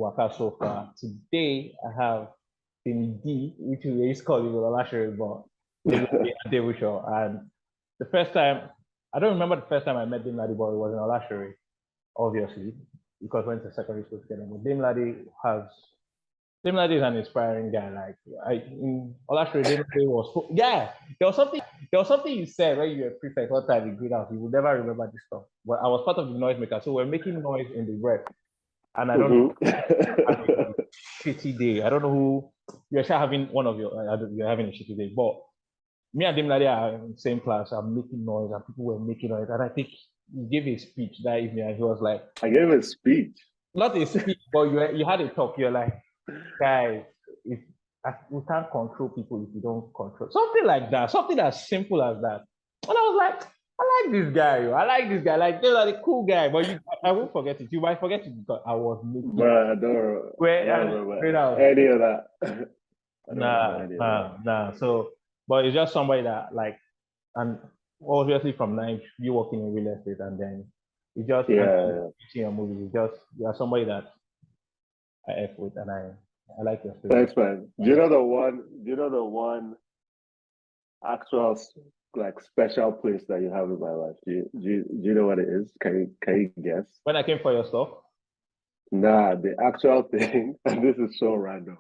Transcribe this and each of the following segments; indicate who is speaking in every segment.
Speaker 1: waka so far. Today I have D, which we used to call it Olashere, but Demilade Ademuson. And the first time, I don't remember the first time I met Demilade, but it was in Olashere, obviously, because we went to secondary school together. But Demilade is an inspiring guy. Like in Olashere, Demilade was there was something you said when you were prefect one time in greenhouse. You would never remember this stuff. But I was part of the noisemaker, so we're making noise in the rep. And I don't know, shitty day. I don't know who you're having you're having a shitty day. But me and Demilade are in the same class. I'm making noise, and people were making noise. And I think he gave a speech that evening, and he was like,
Speaker 2: "I gave a speech,
Speaker 1: not a speech, but you had a talk. You're like, guys, we can't control people if you don't control something like that, something as simple as that." And I was like, I like this guy. Like, they're like a cool guy, but I won't forget it. You might forget it because I was making.
Speaker 2: But I don't remember any of that.
Speaker 1: Nah. So, but it's just somebody that like, and obviously from night you working in real estate, and then you just seeing your movies. You're somebody that I F with, and I like your story.
Speaker 2: Thanks, man. Do you know the one actual like special place that you have in my life? Do you know what it is? Can you guess?
Speaker 1: When I came for your stuff?
Speaker 2: Nah, the actual thing, and this is so random.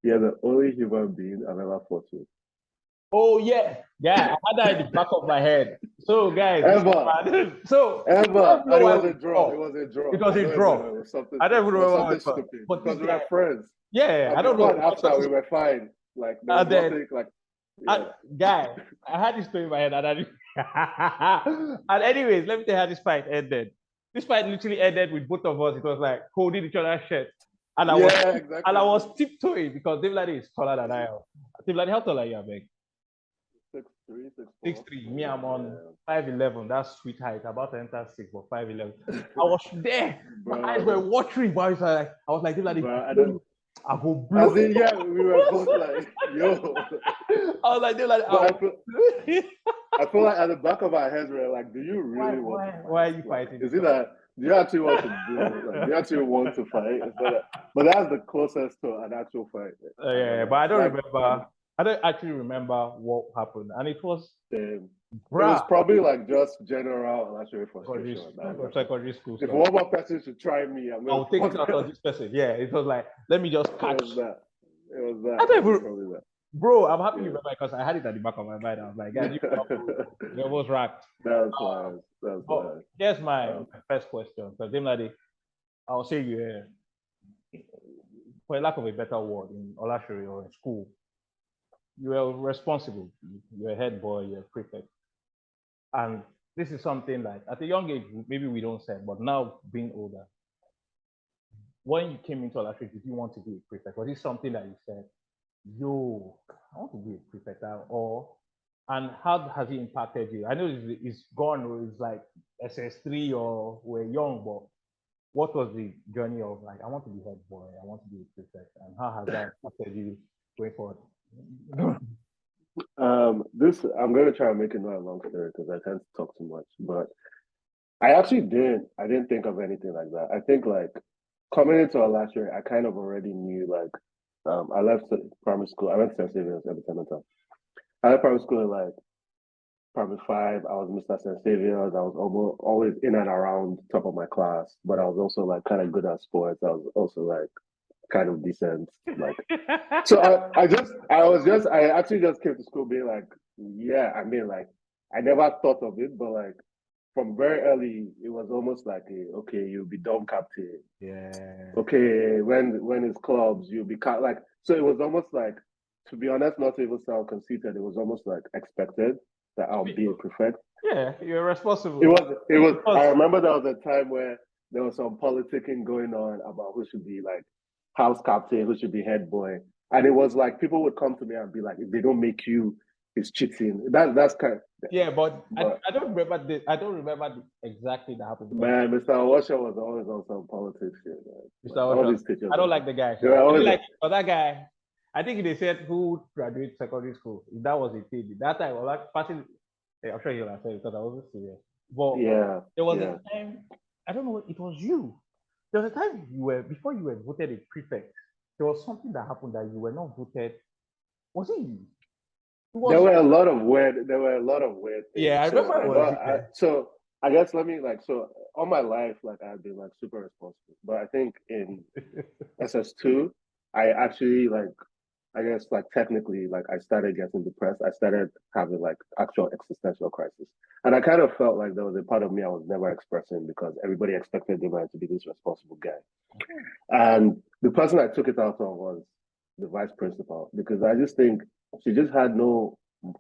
Speaker 2: You're the only human being I've ever fought with.
Speaker 1: Oh yeah, I had that in the back of my head. So guys,
Speaker 2: ever, and it was a draw. It was a draw. It was something. I don't even remember what it was. Stupid. Because we were friends.
Speaker 1: Yeah, I don't know.
Speaker 2: After we were fine, like there was nothing like.
Speaker 1: Yeah. Guy, I had this story in my head, and anyways, let me tell you how this fight ended. This fight literally ended with both of us. It was like holding each other's shirt, and I was tiptoeing because Demilade is taller than I am. Demilade, how tall are you, Abeg? 6'3". Me, I'm on 5'11". That's sweet height. About to enter 6, but 5'11". I was there. My eyes were watering, but I was like, Demilade, I go blow.
Speaker 2: We were both like, yo.
Speaker 1: I was like,
Speaker 2: I feel like at the back of our heads, we're like, do you really want to fight?
Speaker 1: Why are you fighting?
Speaker 2: Is it that, do you actually want to do it? Like, do you actually want to fight? But that's the closest to an actual fight.
Speaker 1: Yeah, but I don't remember. I don't actually remember what happened. And it was...
Speaker 2: it was probably like just general actually frustration.
Speaker 1: Secondary school.
Speaker 2: If one more person should try me,
Speaker 1: I'll take it out of this person. Yeah, it was like, let me just catch.
Speaker 2: It was that.
Speaker 1: I don't even... Bro, I'm happy you remember because I had it at the back of my mind. I was like, guys, you almost racked.
Speaker 2: That was nice.
Speaker 1: Here's my first question. So, Demilade, I'll say you, for lack of a better word, in Olashere or in school, you were responsible. You're a head boy, you're a prefect. And this is something like, at a young age, maybe we don't say, but now being older, when you came into Olashere, did you want to be a prefect? Was this something that you said, yo, I want to be a prefect, and how has it impacted you? I know it's gone, it's like SS3 or we're young, but what was the journey of like, I want to be head boy, I want to be a prefect, and how has that impacted you going forward?
Speaker 2: I'm going to try and make it not a long story because I tend to talk too much, but I didn't think of anything like that. I think like coming into Olashere, I kind of already knew like, I left primary school. I went to St. Saviour's every time. I left primary school in like primary 5. I was Mr. St. Saviour's. I was always in and around top of my class, but I was also like kind of good at sports. I was also like kind of decent. Like, so I actually just came to school being like, yeah. I mean, like, I never thought of it, but like from very early, it was almost like, okay, you'll be dome captain.
Speaker 1: Yeah.
Speaker 2: Okay, when it's clubs, you'll be like. So it was almost like, to be honest, not to even sound conceited, it was almost like expected that I'll be a prefect.
Speaker 1: Yeah, you're responsible.
Speaker 2: It was. I remember there was a time where there was some politicking going on about who should be like house captain, who should be head boy, and it was like people would come to me and be like, if they don't make you, it's cheating. That's kind of.
Speaker 1: Yeah, but I don't remember this. I don't remember exactly that happened.
Speaker 2: Man, Mr. Washer was always on some politics shit.
Speaker 1: Mr. Washer, I don't like the guy.
Speaker 2: Yeah,
Speaker 1: like for that guy. I think they said who graduated secondary school. If that was a thing, that time I was like passing. I'm sure you'll have said it because I wasn't serious. But there was a time. I don't know. It was you. there was a time before you were voted a prefect, there was something that happened that you were not voted. Was it you? It
Speaker 2: There
Speaker 1: was
Speaker 2: were a lot of weird things.
Speaker 1: yeah, I
Speaker 2: So
Speaker 1: remember it was you.
Speaker 2: so I guess let me so all my life, like I've been like super responsible. But I think in SS2, I actually like I guess like technically like I started getting depressed. I started having like actual existential crisis. And I kind of felt like there was a part of me I was never expressing because everybody expected the man to be this responsible guy. And the person I took it out on was the vice principal because I just think she just had no,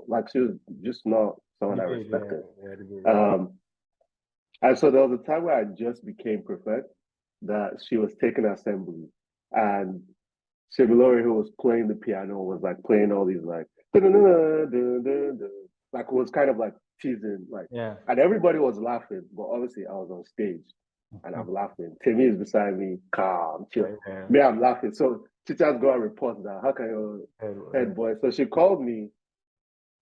Speaker 2: like, she was just not someone I
Speaker 1: Debate, yeah,
Speaker 2: respected.
Speaker 1: yeah, debate, yeah.
Speaker 2: And so there was a time where I just became prefect that she was taking assembly and Shemilori, who was playing the piano, was like playing all these like, like was kind of like teasing, like,
Speaker 1: Yeah.
Speaker 2: and everybody was laughing, but obviously I was on stage and I'm laughing. Timmy is beside me, calm, chill.
Speaker 1: Yeah.
Speaker 2: Me, I'm laughing. So teachers go and report that. How can your head boy? So she called me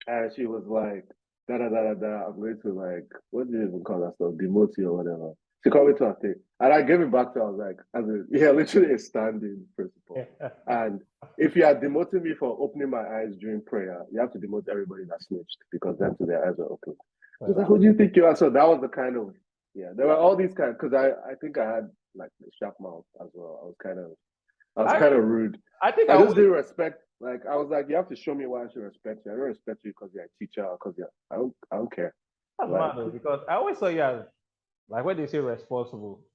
Speaker 2: and she was like, da da da da da. I'm going to like, what do you even call that stuff? Demote you or whatever. She called me to her thing. And I gave it back to her. I was like, yeah, literally a standing principle. And if you are demoting me for opening my eyes during prayer, you have to demote everybody that snitched because then to their eyes are open. She's like, who do you think you are? So that was the kind of, yeah, there were all these kind because I think I had like a sharp mouth as well. I was kind of rude.
Speaker 1: I think
Speaker 2: I just didn't respect. Like I was like, you have to show me why I should respect you. I don't respect you because you're a teacher or because you're. I don't care.
Speaker 1: That's
Speaker 2: Like,
Speaker 1: mad though, because I always saw you as like when they say responsible,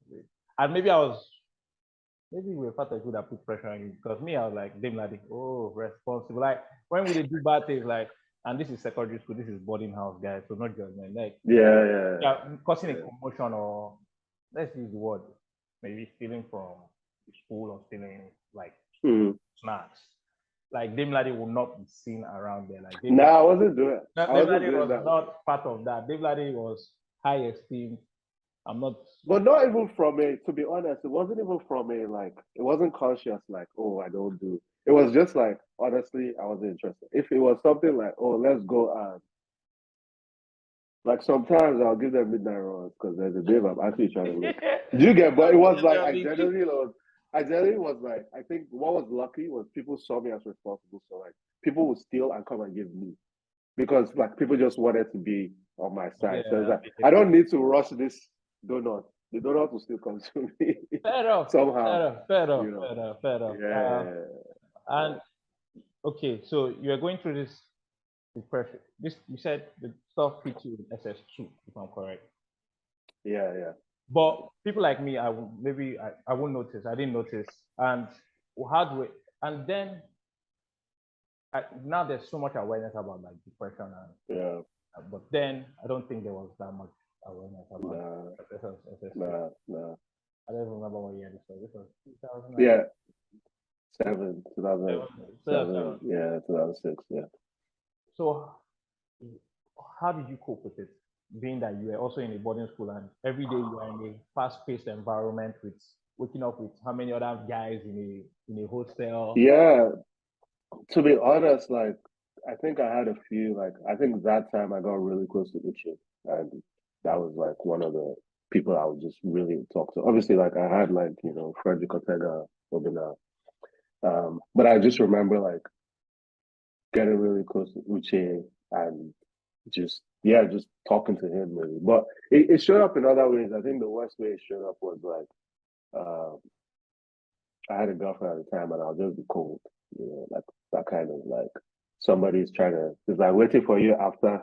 Speaker 1: and maybe we were part of people that put pressure on you because me, I was like, Demilade, oh, responsible. Like when we do bad things, like, and this is secondary school, this is boarding house, guys, so not judgment. Like,
Speaker 2: yeah,
Speaker 1: causing a commotion or let's use the word, maybe stealing from school or stealing like snacks. Like Demilade will not be seen around there. Like
Speaker 2: no, I wasn't doing. I wasn't
Speaker 1: Demilade
Speaker 2: doing
Speaker 1: was
Speaker 2: that.
Speaker 1: not part of that. Demilade was high esteem. I'm not.
Speaker 2: But not even from a. To be honest, it wasn't even from a like. It wasn't conscious. Like, oh, I don't do. It was just like, honestly, I wasn't interested. If it was something like, oh, let's go and like sometimes I'll give them midnight runs because there's a day I'm actually trying to look. Do you get? But it was like I genuinely was like, I think what was lucky was people saw me as responsible. So like people would steal and come and give me because like people just wanted to be on my side. So it's like I don't need to rush this donut. The donut will still come to me.
Speaker 1: Fair enough.
Speaker 2: Somehow.
Speaker 1: Fair enough.
Speaker 2: You know.
Speaker 1: Fair enough.
Speaker 2: Yeah.
Speaker 1: And okay, so you're going through this depression. This you said the stuff hit you in SS2, if I'm correct.
Speaker 2: Yeah.
Speaker 1: But people like me, I won't notice. I didn't notice. And how do it? And then now there's so much awareness about like depression and
Speaker 2: yeah.
Speaker 1: But then I don't think there was that much awareness about SS2.
Speaker 2: Nah.
Speaker 1: I don't remember what year this was. This was 2000.
Speaker 2: Yeah. 2007. Yeah, 2006. Yeah.
Speaker 1: So, how did you cope with it? Being that you were also in a boarding school and every day you are in a fast-paced environment with waking up with how many other guys in a hostel?
Speaker 2: Yeah. To be honest, like I think I had a few. Like I think that time I got really close to Uche, and that was like one of the people I would just really talk to. Obviously, like I had like Frederick Ortega, Obina, but I just remember like getting really close to Uche and just talking to him really. But it showed up in other ways. I think the worst way it showed up was like I had a girlfriend at the time and I'll just be cold, like that kind of like somebody's trying to it's like waiting for you after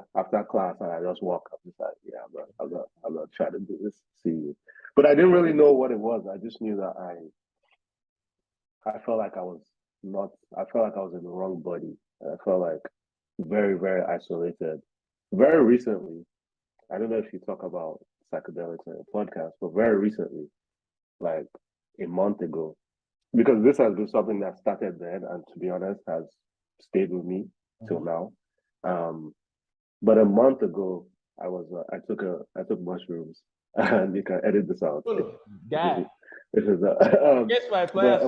Speaker 2: class and I just walk up. It's like, yeah, I'm not trying to do this, see you. But I didn't really know what it was. I just knew that I felt like I was in the wrong body. And I felt like very, very isolated. Very recently, I don't know if you talk about psychedelics in a podcast, but very recently, like a month ago, because this has been something that started then and to be honest has stayed with me till now. But a month ago, I took mushrooms and you can edit this out.
Speaker 1: Guy. Guess my player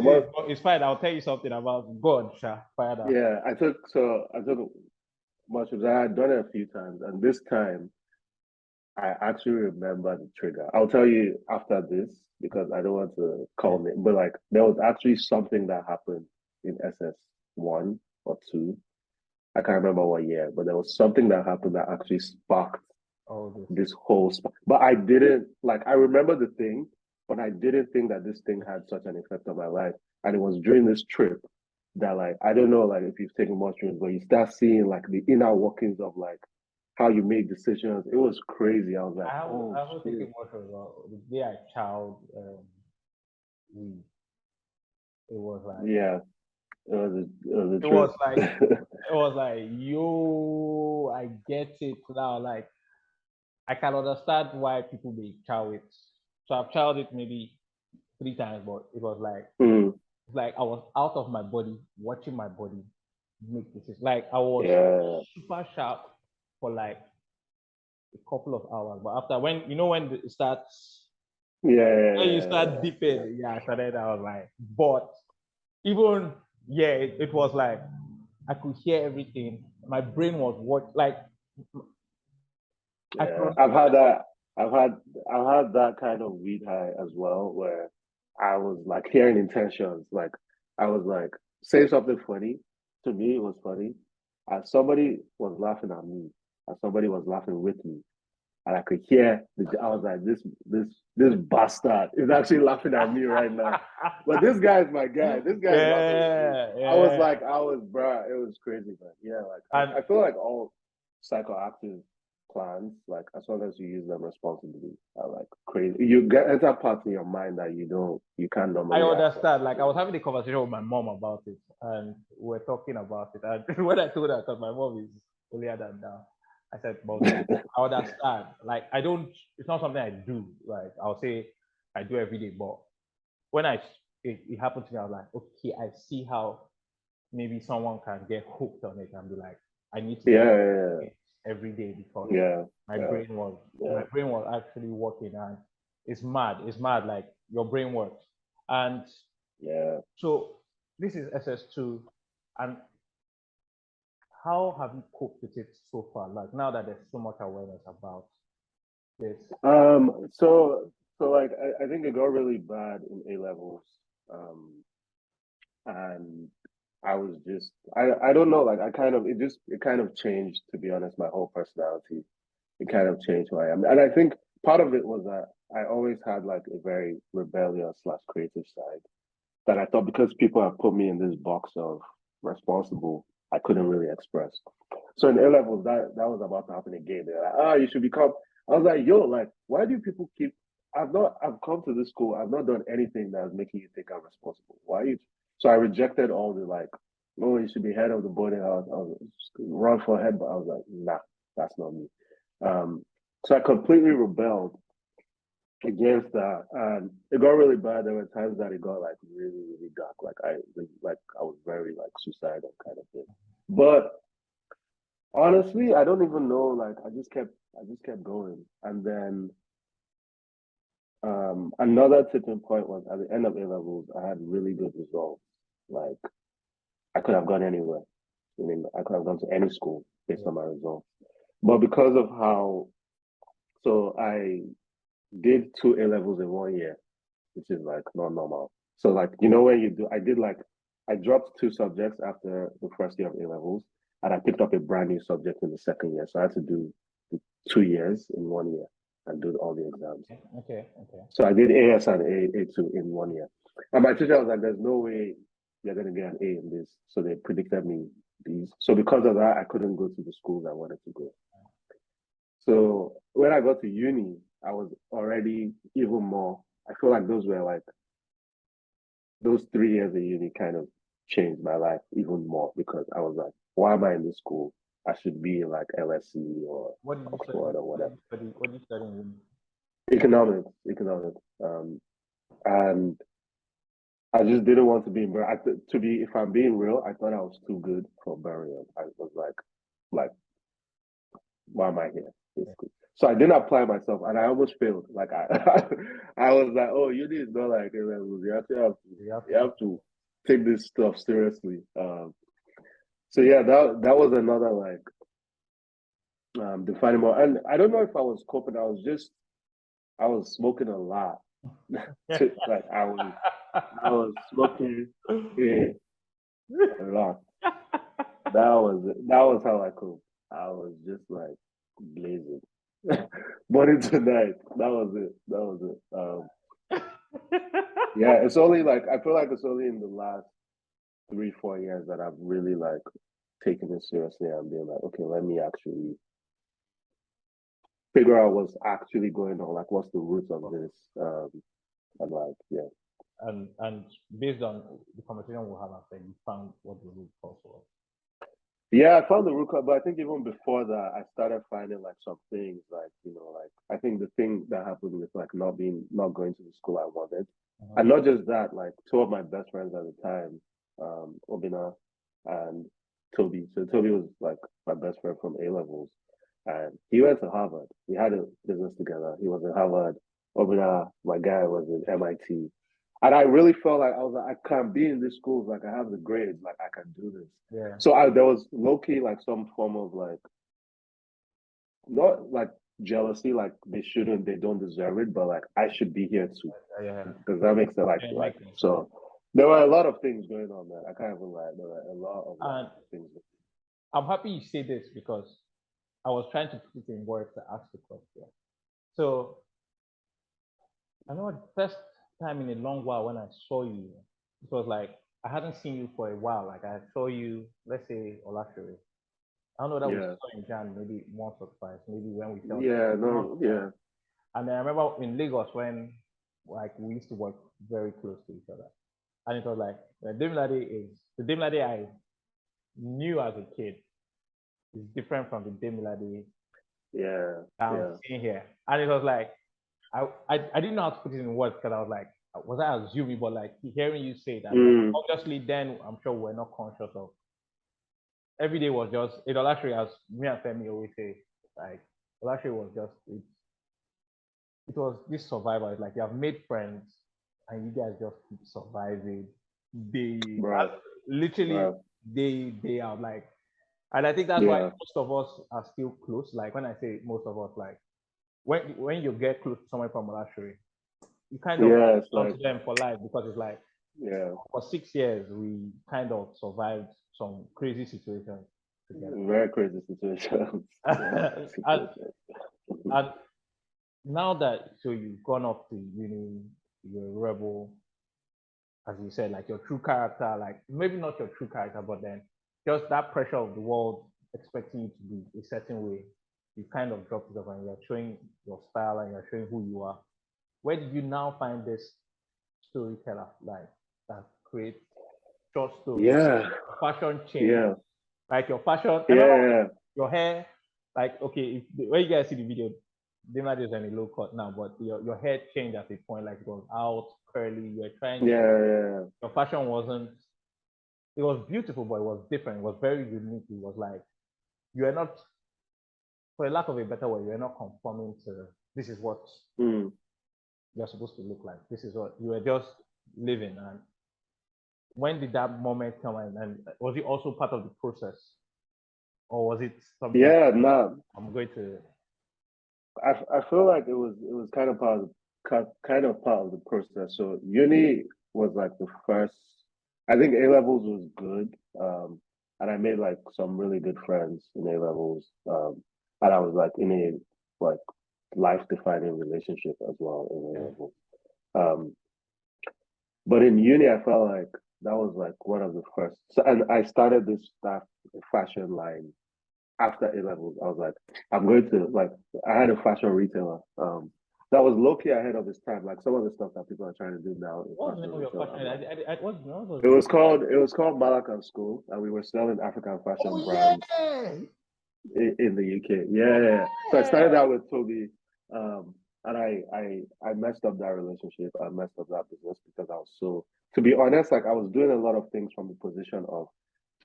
Speaker 1: it's fine. I'll tell you something about God, Sha.
Speaker 2: Yeah, I took mushrooms. I had done it a few times, and this time I actually remember the trigger. I'll tell you after this because I don't want to call it, but like there was actually something that happened in SS1 or 2. I can't remember what year, but there was something that happened that actually sparked this whole but I didn't like I remember the thing, but I didn't think that this thing had such an effect on my life. And it was during this trip that like I don't know like if you've taken mushrooms, but you start seeing like the inner workings of like how you make decisions. It was crazy. I was like,
Speaker 1: I haven't taken mushrooms. The day I chowed weed, it was like
Speaker 2: yeah, it was a
Speaker 1: it
Speaker 2: trip.
Speaker 1: was like it was like yo, I get it now. Like I can understand why people may chow it. So I've chowed it maybe 3 times, but it was like it's like I was out of my body, watching my body make decisions. Like I was super sharp for like a couple of hours, but after when it starts, when you start dipping, I started. I was like, but even it was like I could hear everything. My brain was like.
Speaker 2: I've had that. I've had that kind of weed high as well, where I was like hearing intentions. Like I was like saying something funny. To me, it was funny. And somebody was laughing at me, and somebody was laughing with me, and I could hear. I was like, this bastard is actually laughing at me right now. But this guy is my guy. This guy is laughing at me. I was, bruh, it was crazy, but I feel like all psychoactive plans, like as long as you use them responsibly, are like crazy. You enter parts in your mind that you can't normally.
Speaker 1: I understand. Access. Like I was having a conversation with my mom about it, and we were talking about it. And when I told her, because my mom is holier than thou, I said, "But I understand. Like I don't. It's not something I do. Like I'll say I do every day, but when it happened to me, I was like, okay, I see how maybe someone can get hooked on it and be like, I need to do it every day because my brain was actually working, and it's mad. It's mad. Like your brain works, and so this is SS2, and how have you coped with it so far? Like now that there's so much awareness about this.
Speaker 2: So like I think it got really bad in A levels, and I was just I don't know, like it kind of changed, to be honest, my whole personality. It kind of changed who I am. And I think part of it was that I always had like a very rebellious / creative side that I thought because people have put me in this box of responsible, I couldn't really express. So in A levels, that was about to happen again. They're like, you should become. I was like, yo, like, why do people keep? I've come to this school. I've not done anything that's making you think I'm responsible. Why are you? So I rejected all the like, oh, you should be head of the boarding house. I was run for head, but I was like, nah, that's not me. So I completely rebelled against that, and it got really bad. There were times that it got like really, really dark. Like I was very like suicidal kind of thing. But honestly, I don't even know. Like I just kept going, and then another tipping point was at the end of A levels. I had really good results. Like I could have gone anywhere. I mean, I could have gone to any school based on my results. But because of how, so I did 2 A levels in 1 year, which is like not normal. So like when you do, I dropped 2 subjects after the first year of A levels, and I picked up a brand new subject in the second year. So I had to do 2 years in 1 year and do all the exams.
Speaker 1: Okay.
Speaker 2: So I did AS and A2 in 1 year. And my teacher was like, there's no way you're going to get an A in this. So they predicted me these. So because of that, I couldn't go to the schools I wanted to go. So when I got to uni, I was already even more. I feel like those 3 years of uni kind of changed my life even more because I was like, why am I in this school? I should be in like LSE or Oxford or whatever.
Speaker 1: What did you study in uni?
Speaker 2: Economics. And I just didn't want to be in Birmingham. If I'm being real, I thought I was too good for Birmingham. I was like, why am I here? Basically. So I didn't apply myself, and I almost failed. Like I was like, oh, uni is not like A levels. You have to take this stuff seriously. So yeah, that was another like defining more. And I don't know if I was coping. I was smoking a lot. Like I was smoking a lot. That was how I coped. I was just like blazing. Morning to night. That was it. That was it. Yeah, it's only like I feel like it's only in the last 3, 4 years that I've really like taken it seriously and being like, okay, let me actually figure out what's actually going on, like what's the root of this. And like, yeah.
Speaker 1: And based on the conversation we had after, you found what the root cause was.
Speaker 2: Yeah, I found the root cause, but I think even before that, I started finding like some things, like like I think the thing that happened with like not going to the school I wanted, and not just that, like two of my best friends at the time, Obina and Toby. So Toby was like my best friend from A levels, and he went to Harvard. We had a business together. He was in Harvard. Obina, my guy, was in MIT. And I really felt like I was like, I can't be in this school. Like I have the grades, like I can do this.
Speaker 1: Yeah.
Speaker 2: So there was low key like some form of like not like jealousy, like they don't deserve it, but like I should be here too.
Speaker 1: Yeah.
Speaker 2: Because that makes it like so. There were a lot of things going on there. I can't even lie. There were a lot of things.
Speaker 1: I'm happy you say this because I was trying to put it in words to ask the question. So I know the first time in a long while when I saw you, it was like I hadn't seen you for a while. Like I saw you, let's say Olashiri. I don't know that we saw in Jan maybe once or twice, maybe when we felt
Speaker 2: yeah.
Speaker 1: And I remember in Lagos when like we used to work very close to each other. And it was like the Demilade I knew as a kid is different from the Demilade I'm seeing here. And it was like I didn't know how to put it in words because I was like, was I assuming? But like hearing you say that, like, obviously, then I'm sure we're not conscious of. Every day was just it. Was actually, as me and Femi always say, like it actually was just it was this survival. It's like you have made friends and you guys just keep surviving. They literally they are like, and I think that's why most of us are still close. Like when I say most of us, like when you get close to someone from Malashri, you kind of talk to them for life because it's like for 6 years we kind of survived some crazy situations together.
Speaker 2: Very crazy situations.
Speaker 1: and now that so you've gone up to uni, you're a rebel, as you said, like your true character, like maybe not your true character, but then just that pressure of the world expecting you to be a certain way, you kind of dropped it off and you're showing your style and you're showing who you are. Where did you now find this storyteller like that creates short stories? Fashion change, like your fashion, your hair. Like okay, when you guys see the video, Demilade is on a low cut now, but your hair changed at a point, like it was out curly. You were trying. Your fashion wasn't. It was beautiful, but it was different. It was very unique. It was like you are not, for a lack of a better word, you are not conforming to this is what you're supposed to look like. This is what you were just living. And when did that moment come? And was it also part of the process, or was it something? I'm going to.
Speaker 2: I feel like it was kind of part of the process. So uni was like the first. I think A levels was good, and I made like some really good friends in A levels, and I was like in a like life defining relationship as well in A levels. But in uni, I felt like that was like one of the first. So, and I started this fashion line after A levels. I was like, I'm going to like. I had a fashion retailer. That was low key ahead of its time. Like some of the stuff that people are trying to do now.
Speaker 1: What's the name of your fashion?
Speaker 2: It was called Malaka School, and we were selling African fashion brands in the UK. Yeah. So I started out with Toby, and I messed up that relationship. I messed up that business because I was so. To be honest, like I was doing a lot of things from the position of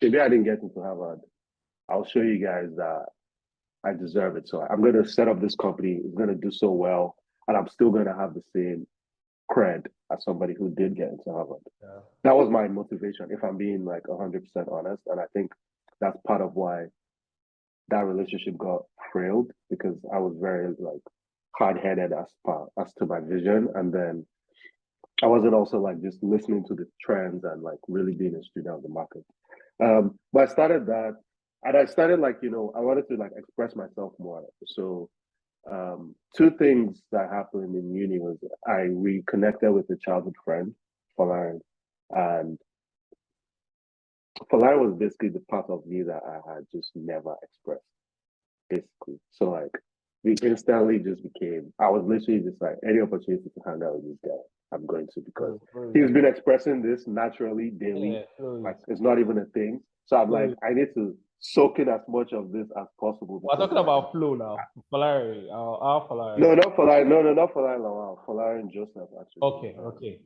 Speaker 2: maybe I didn't get into Harvard. I'll show you guys that I deserve it. So I'm going to set up this company. It's going to do so well, and I'm still going to have the same cred as somebody who did get into Harvard. That was my motivation, if I'm being like 100% honest. And I think that's part of why that relationship got frailed because I was very like hard-headed as to my vision, and then I wasn't also like just listening to the trends and like really being a student of the market. But I started that, and I started like I wanted to like express myself more. So two things that happened in uni was I reconnected with a childhood friend, Falarin, and Falarin was basically the part of me that I had just never expressed, basically. So like we instantly just became. I was literally just like any opportunity to hang out with this guy, I'm going to because he's been expressing this naturally daily. Like it's not even a thing. So I'm like, I need to soak in as much of this as possible.
Speaker 1: We're talking about flow now. Falari, our Falari.
Speaker 2: No, not Falari. No, not Falari Lawal. Falari and Joseph actually.
Speaker 1: Okay.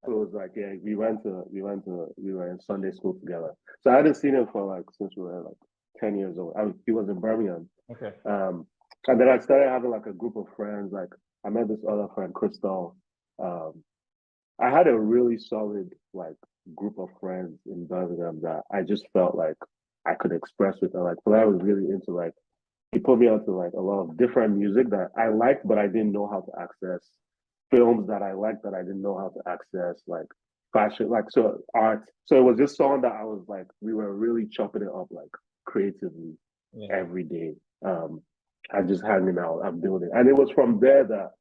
Speaker 2: So it was like, yeah, we were in Sunday school together. So I hadn't seen him for like since we were like 10 years old. He was in Birmingham.
Speaker 1: Okay.
Speaker 2: And then I started having like a group of friends. Like I met this other friend, Crystal. I had a really solid like group of friends in Birmingham that I just felt like I could express with. And like, but I was really into like he put me onto like a lot of different music that I liked, but I didn't know how to access. Films that I liked that I didn't know how to access, like fashion, like so art. So it was just song that I was like, we were really chopping it up like creatively every day. I just hanging out, I'm building. And it was from there that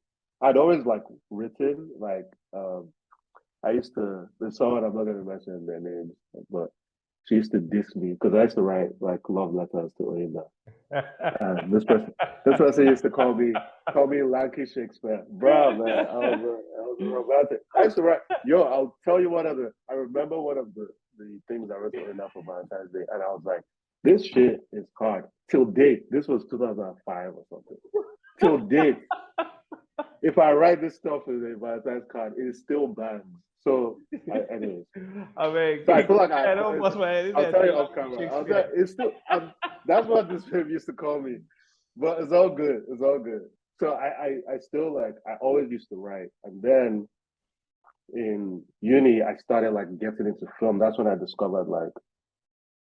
Speaker 2: I'd always like written, like I used to there's someone I'm not gonna mention their names, but she used to diss me because I used to write like love letters to Olinda. This person used to call me Lanky Shakespeare, bro. Man, I was romantic. I used to write. Yo, I'll tell you I remember one of the things I wrote to Olinda for Valentine's Day, and I was like, this shit is hard. Till date, this was 2005 or something. Till date, if I write this stuff in a Valentine's card, it still bangs. So, anyways,
Speaker 1: I mean,
Speaker 2: so I feel like
Speaker 1: I'll
Speaker 2: tell you off camera. It's still that's what this film used to call me, but it's all good. It's all good. So I still like I always used to write, and then in uni I started like getting into film. That's when I discovered like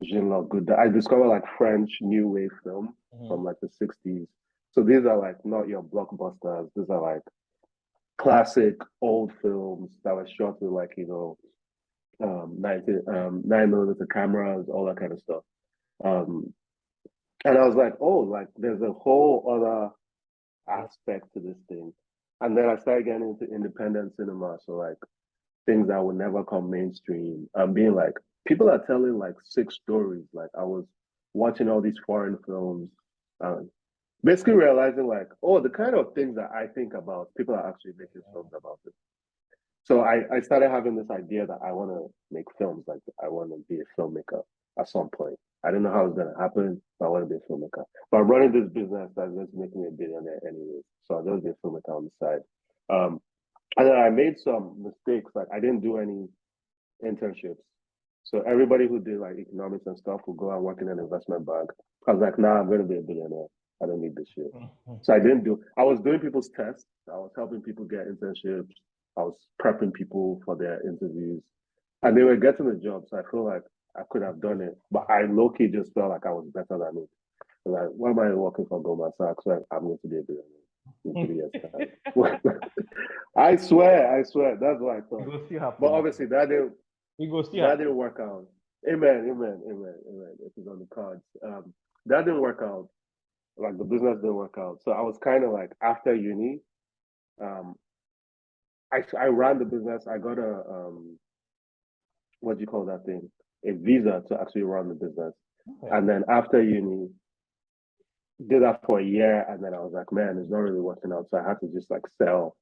Speaker 2: Jean-Luc Godard. I discovered like French new wave film from like the 60s. So these are like not your blockbusters. These are like classic old films that were shot with like 9mm cameras, all that kind of stuff. And I was like, oh, like there's a whole other aspect to this thing. And then I started getting into independent cinema, so like things that would never come mainstream. Being like, people are telling like 6 stories. Like I was watching all these foreign films, basically realizing like, oh, the kind of things that I think about, people are actually making films about it. So I started having this idea that I want to make films, like I want to be a filmmaker at some point. I don't know how it's going to happen, but I want to be a filmmaker. But I'm running this business that's going to make me a billionaire anyway. So I'll just be a filmmaker on the side. And then I made some mistakes. Like I didn't do any internships. So everybody who did like economics and stuff would go and work in an investment bank. I was like, nah, I'm going to be a billionaire. I don't need this shit. So I was doing people's tests. I was helping people get internships. I was prepping people for their interviews, and they were getting the job. So I feel like I could have done it, but I low-key just felt like I was better than it. Like, why am I working for Goldman Sachs? Like, I'm going to be a billionaire in 3 years' time. I swear, that's what I thought. But obviously, that didn't work out. Amen. It is on the cards. That didn't work out. Like the business didn't work out. So I was kind of like after uni, I ran the business. I got a what do you call that thing? A visa to actually run the business. Okay. And then after uni, did that for a year, and then I was like, man, it's not really working out. So I had to just like sell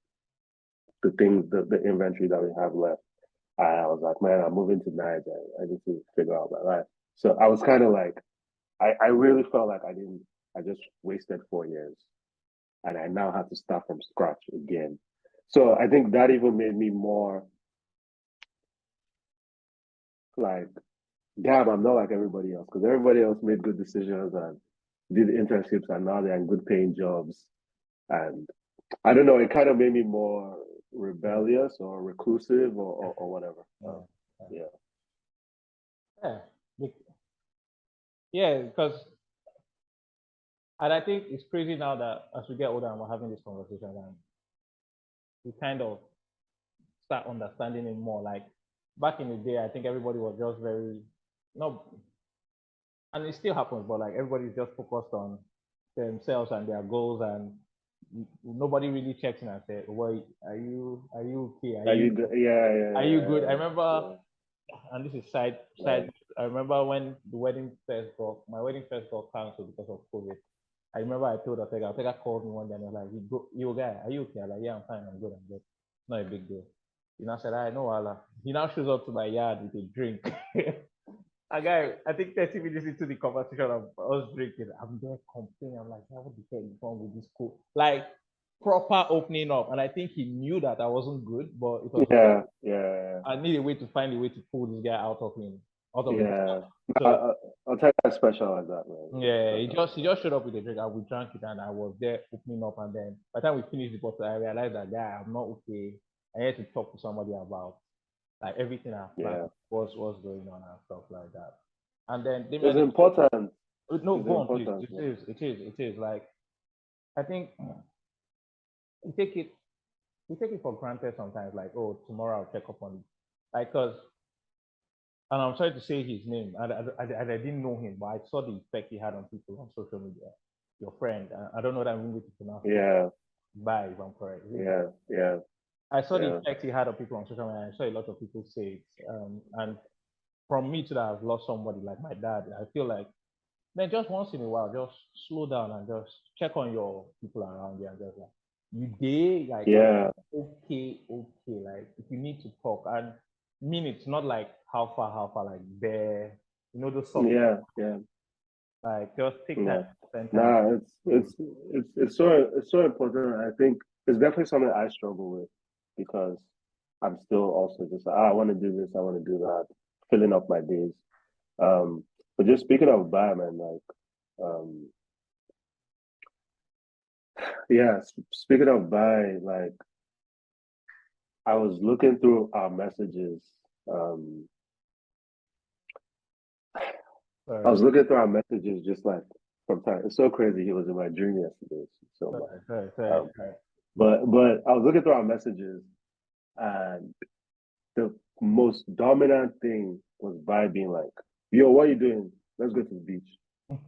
Speaker 2: the things, the inventory that we have left. I was like, man, I'm moving to Nigeria. I need to figure out my life. So I was kind of like, I really felt like I just wasted 4 years, and I now had to start from scratch again. So I think that even made me more like, damn, I'm not like everybody else, because everybody else made good decisions and did internships, and now they're in good paying jobs. And I don't know, it kind of made me more rebellious or reclusive or whatever.
Speaker 1: Yeah, because And I think it's crazy now that as we get older and we're having this conversation, and we kind of start understanding it more. Like back in the day, I think everybody was just very no, and it still happens, but like everybody's just focused on themselves and their goals, and nobody really checks in and say, "Well, are you okay?
Speaker 2: Are you good? Yeah,
Speaker 1: Are you
Speaker 2: yeah,
Speaker 1: good?" I
Speaker 2: yeah.
Speaker 1: remember, and this is side.
Speaker 2: Like,
Speaker 1: I remember when my wedding first got cancelled because of COVID. I remember I told Otega called me one day and was like, you guy, are you okay? I'm like, yeah, I'm fine, I'm good, I'm good. Not a big deal. He now said, I know Allah. He now shows up to my yard with a drink. A guy, I think 30 minutes into the conversation of us drinking, I'm there complaining. I'm like, what the hell is wrong with this cool? Like proper opening up. And I think he knew that I wasn't good, but it was like,
Speaker 2: yeah.
Speaker 1: I need a way to find a way to pull this guy out of him, out of his.
Speaker 2: Yeah.
Speaker 1: So
Speaker 2: I'll tell you that special like that, man.
Speaker 1: yeah, he just showed up with a drink and we drank it and I was there opening up, and then by the time we finished the bottle, I realized that guy, I'm not okay. I had to talk to somebody about like everything I planned, what's going on and stuff like that. And then they
Speaker 2: It's important.
Speaker 1: no,
Speaker 2: It's
Speaker 1: go on, please.
Speaker 2: important.
Speaker 1: It is. Like I think we take it we take it for granted sometimes, like, oh, tomorrow I'll check up on it. Like, cause and I'm sorry to say his name, I didn't know him, but I saw the effect he had on people on social media. Your friend, I don't know that I'm going to pronounce it.
Speaker 2: Yeah.
Speaker 1: Bye, if I'm correct.
Speaker 2: Yeah.
Speaker 1: I saw the effect he had on people on social media. I saw a lot of people say it. And from me to that, I've lost somebody like my dad. I feel like, man, just once in a while, just slow down and just check on your people around you and just like, you day, like, okay, like, if you need to talk, and mean it's not like how far, like there, those soft.
Speaker 2: Yeah.
Speaker 1: Like just take that.
Speaker 2: Nah, it's so important. I think it's definitely something I struggle with because I'm still also just like, I want to do this, I want to do that, filling up my days. But just speaking of bad, man, like, speaking of bad, like, I was looking through our messages. I was looking through our messages just like from time. It's so crazy. He was in my dream yesterday. But I was looking through our messages, and the most dominant thing was by being like, "Yo, what are you doing? Let's go to the beach."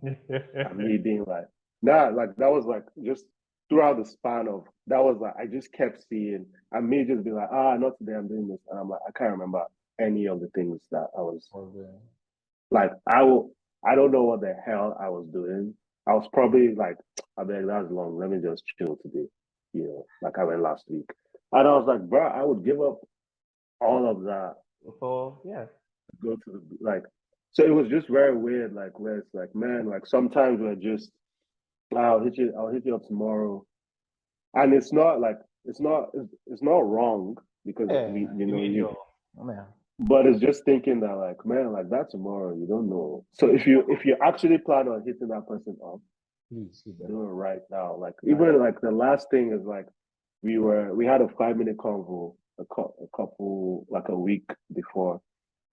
Speaker 2: And me being like, "Nah," like that was like just throughout the span of that was like I just kept seeing, and me just being like, not today. I'm doing this," and I'm like, I can't remember any of the things that I was like. I don't know what the hell I was doing. I was probably like, I mean, that's long. Let me just chill today, like I went last week. And I was like, bro, I would give up all of that.
Speaker 1: So yeah,
Speaker 2: go to the like. So it was just very weird, like where it's like, man, like sometimes we're just, I'll hit you up tomorrow, and it's not like it's not wrong because but it's just thinking that like, man, like that tomorrow, you don't know. So if you actually plan on hitting that person up,
Speaker 1: please
Speaker 2: do it right now. Like even like the last thing is like we had a 5-minute convo a couple like a week before.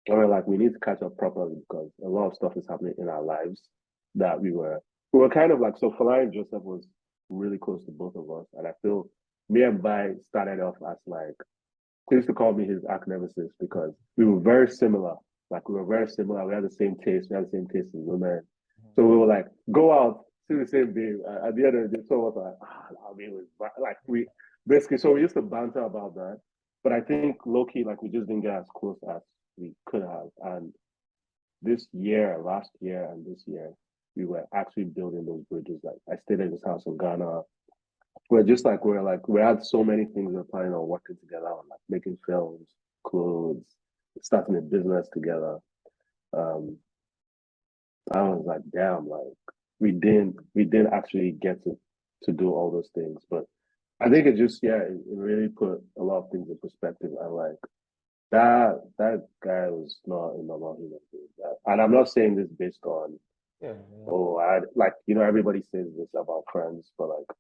Speaker 2: And we're like, we need to catch up properly because a lot of stuff is happening in our lives that we were kind of like, so Falai and Joseph was really close to both of us. And I feel me and Bai started off as like, he used to call me his arch nemesis because we were very similar. Like we were very similar. We had the same taste. We had the same taste in women. So we were like, go out, see the same babe. At the end of the day, so was like, like we basically, so we used to banter about that. But I think low-key, like we just didn't get as close as we could have. And last year and this year, we were actually building those bridges. Like I stayed in his house in Ghana. We had so many things we were planning on working together on, like making films, clothes, starting a business together. I was like, damn, like we didn't actually get to do all those things. But I think it just it really put a lot of things in perspective. And like that guy was not a normal human being. And I'm not saying this based on everybody says this about friends, but like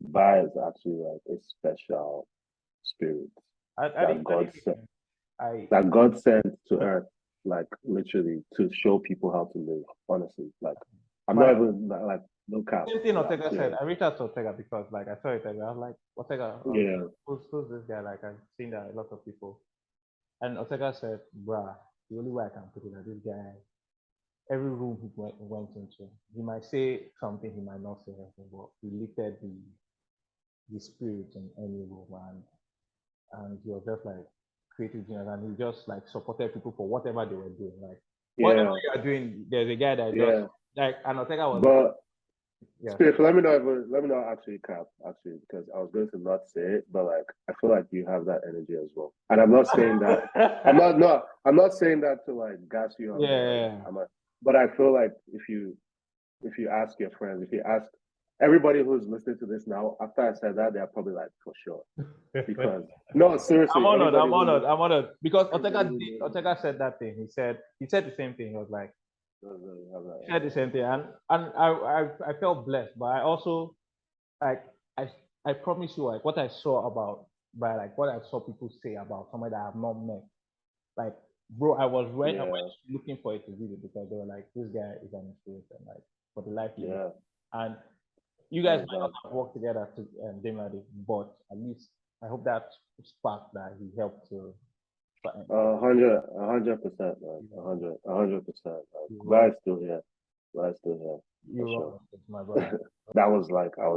Speaker 2: Bai is actually like a special spirit that God sent to earth, like literally to show people how to live. Honestly, like I'm not even like No cap.
Speaker 1: Same thing Ortega
Speaker 2: Yeah.
Speaker 1: said. I reached out to Ortega because like I saw it and I was like, Ortega,
Speaker 2: Yeah.
Speaker 1: who's this guy? Like I've seen that a lot of people. And Ortega said, bruh, the only way I can put it is this guy, every room he went into, he might say something, he might not say anything, but he lifted the spirit in any room, and he was just like creative genius, and he just like supported people for whatever they were doing. Like whatever you are doing, there's a guy that just like, and Ortega was
Speaker 2: But
Speaker 1: like, yeah.
Speaker 2: Spirit, let me know actually, Cap, actually, because I was going to not say it, but like I feel like you have that energy as well. And I'm not saying that I'm not saying that to like gas you up.
Speaker 1: Yeah.
Speaker 2: But I feel like if you ask your friends, if you ask everybody who's listening to this now, after I said that, they're probably like, for sure. Because no, seriously,
Speaker 1: I'm honored because Ortega said that thing. He said the same thing. He was like, he said the same thing, and I felt blessed, but I also like I promise you, like what I saw about by like what I saw people say about somebody that I have not met, like bro, I went looking for it to read it because they were like, this guy is an inspiration, like for the life he lives. And you guys might not have worked together to Demilade, but at least I hope that spark that he helped to.
Speaker 2: 100%, man. 100%. Glad still here.
Speaker 1: Sure. My brother.
Speaker 2: That was like I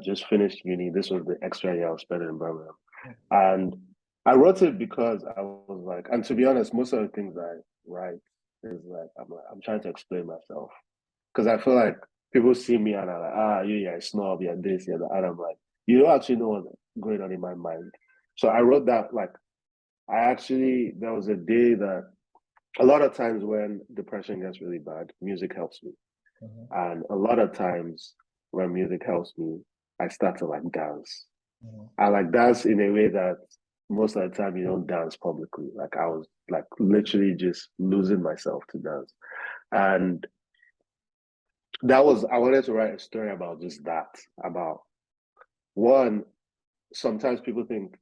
Speaker 2: just finished uni. This was the extra year I was spending in Birmingham. And I wrote it because I was like, and to be honest, most of the things I write is like I'm trying to explain myself. Because I feel like people see me and are like, you're a snob, you're this, you're that. And I'm like, you don't actually know what's going on in my mind. So I wrote that like there was a day that a lot of times when depression gets really bad, music helps me. And a lot of times when music helps me, I start to like dance. I like dance in a way that most of the time you don't dance publicly. Like I was like literally just losing myself to dance. And I wanted to write a story about just that. About one, sometimes people think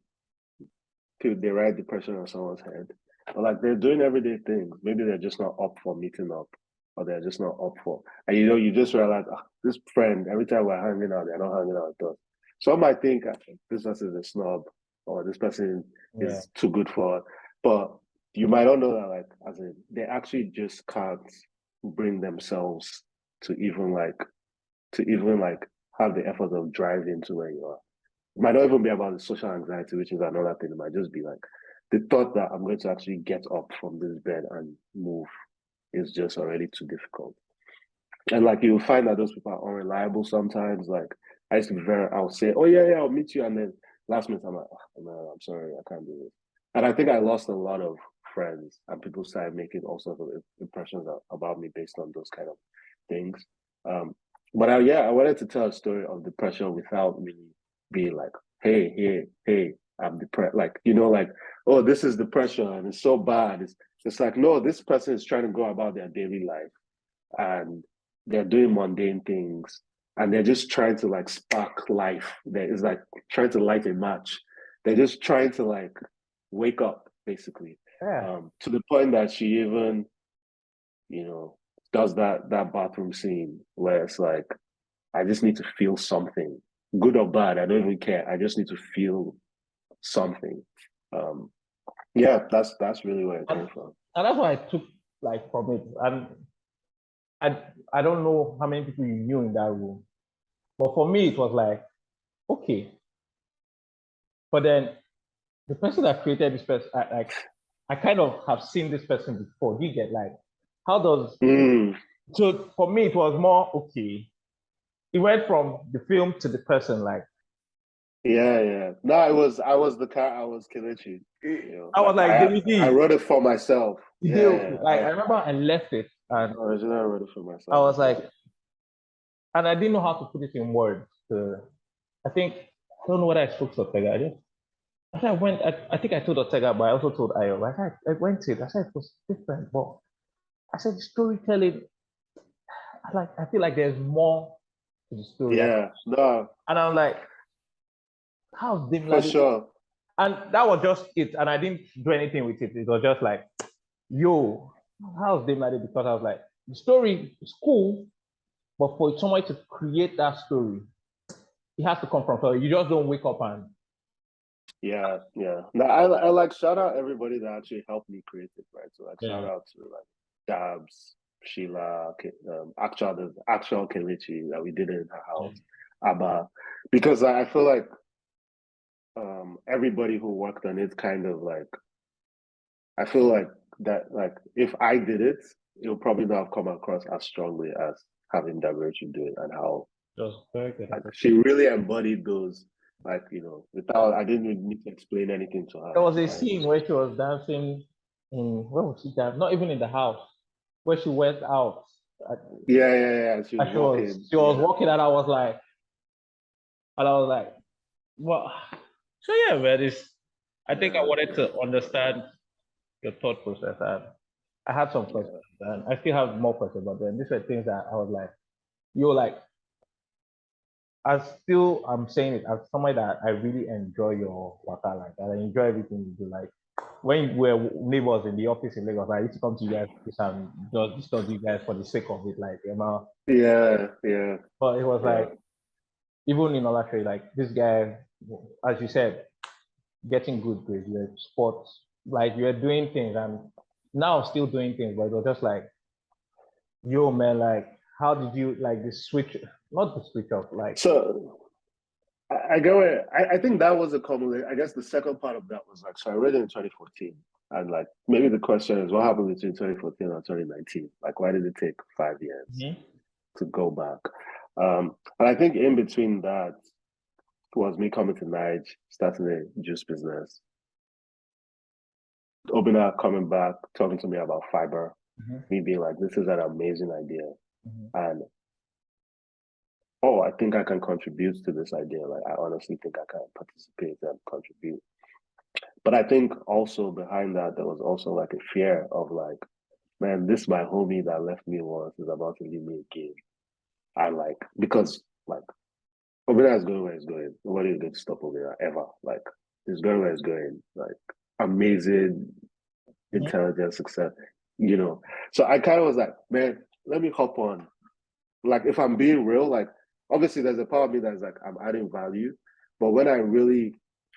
Speaker 2: they write depression on someone's head. But like they're doing everyday things. Maybe they're just not up for meeting up, or they're just not up for. And you just realize this friend, every time we're hanging out, they're not hanging out with us. Some might think this person is a snob, or this person is too good for it. But you might not know that, like, as in, they actually just can't bring themselves to even have the effort of driving to where you are. It might not even be about the social anxiety, which is another thing. It might just be like the thought that I'm going to actually get up from this bed and move is just already too difficult. And like you'll find that those people are unreliable sometimes. Like I used to be I'll say, oh yeah, I'll meet you. And then last minute I'm like, no, I'm sorry, I can't do this. And I think I lost a lot of friends and people started making all sorts of impressions about me based on those kind of things. But I wanted to tell a story of depression without me being like, hey, I'm depressed. Like, like, oh, this is depression and it's so bad. It's like, no, this person is trying to go about their daily life and they're doing mundane things and they're just trying to like spark life. It's like trying to light a match. They're just trying to like wake up, basically. To the point that she even, does that bathroom scene where it's like, I just need to feel something, good or bad. I don't even care. I just need to feel something. That's really where it came from.
Speaker 1: And that's what I took like from it. And I don't know how many people you knew in that room, but for me it was like, okay. But then the person that created this person, I kind of have seen this person before. You get like, how does so for me it was more okay. It went from the film to the person, like.
Speaker 2: Yeah. No, I was the car. I was Kelechi.
Speaker 1: I was like,
Speaker 2: I wrote it for myself.
Speaker 1: I remember I left it, and
Speaker 2: originally I wrote it for myself.
Speaker 1: I was like, and I didn't know how to put it in words. I don't know what I spoke to Ortega. I think I told Ortega, but I also told Ayo. I went to it. I said it was different, but I said storytelling. I feel like there's more to the story.
Speaker 2: Yeah, no.
Speaker 1: And I'm like, how's Demilade?
Speaker 2: For sure.
Speaker 1: And that was just it. And I didn't do anything with it. It was just like, yo, how's Demilade? Because I was like, the story is cool, But for somebody to create that story, it has to come from somewhere. You just don't wake up and
Speaker 2: Yeah. Now I like shout out everybody that actually helped me create it, right? So like shout out to like Dabs, Sheila, the actual Kelechi that we did it in her house, Abba, because I feel like everybody who worked on it kind of like I feel like that like if I did it, it'll probably not have come across as strongly as having Davichi do it and how
Speaker 1: just very good.
Speaker 2: like she really embodied those like without I didn't even need to explain anything to her.
Speaker 1: There was a
Speaker 2: Right?
Speaker 1: scene where she was dancing in where was she dancing? Not even in the house, where she went out.
Speaker 2: Yeah. She was walking.
Speaker 1: She was walking, and I was like, well, so yeah, man. I think I wanted to understand your thought process, and I had some questions, and I still have more questions, but then these were things that I was like, you were like, I'm saying it as somebody that I really enjoy your waka, like that I enjoy everything you do. Like when we were neighbors in the office in Lagos, I used to come to you guys and just discuss you guys for the sake of it, like
Speaker 2: Yeah.
Speaker 1: But it was like even in Olatri, like this guy, as you said, getting good grades, you're sports, like you're doing things and now still doing things, but it was just like, yo man, like how did you like the switch, not the switch up, like
Speaker 2: So I go I think that was a common I guess the second part of that was like so I read it in 2014 and like maybe the question is what happened between 2014 and 2019? Like why did it take 5 years to go back? And I think in between that was me coming to Nige, starting a juice business. Obina coming back, talking to me about fiber, me being like, this is an amazing idea. And I think I can contribute to this idea. Like I honestly think I can participate and contribute. But I think also behind that there was also like a fear of like, man, this my homie that left me once is about to leave me again. And like because like Obina is going where he's going. Nobody is going to stop Obina ever. Like he's going where he's going. Like amazing intelligence, success, So I kind of was like, man, let me hop on. Like if I'm being real, like obviously there's a part of me that's like I'm adding value. But when I really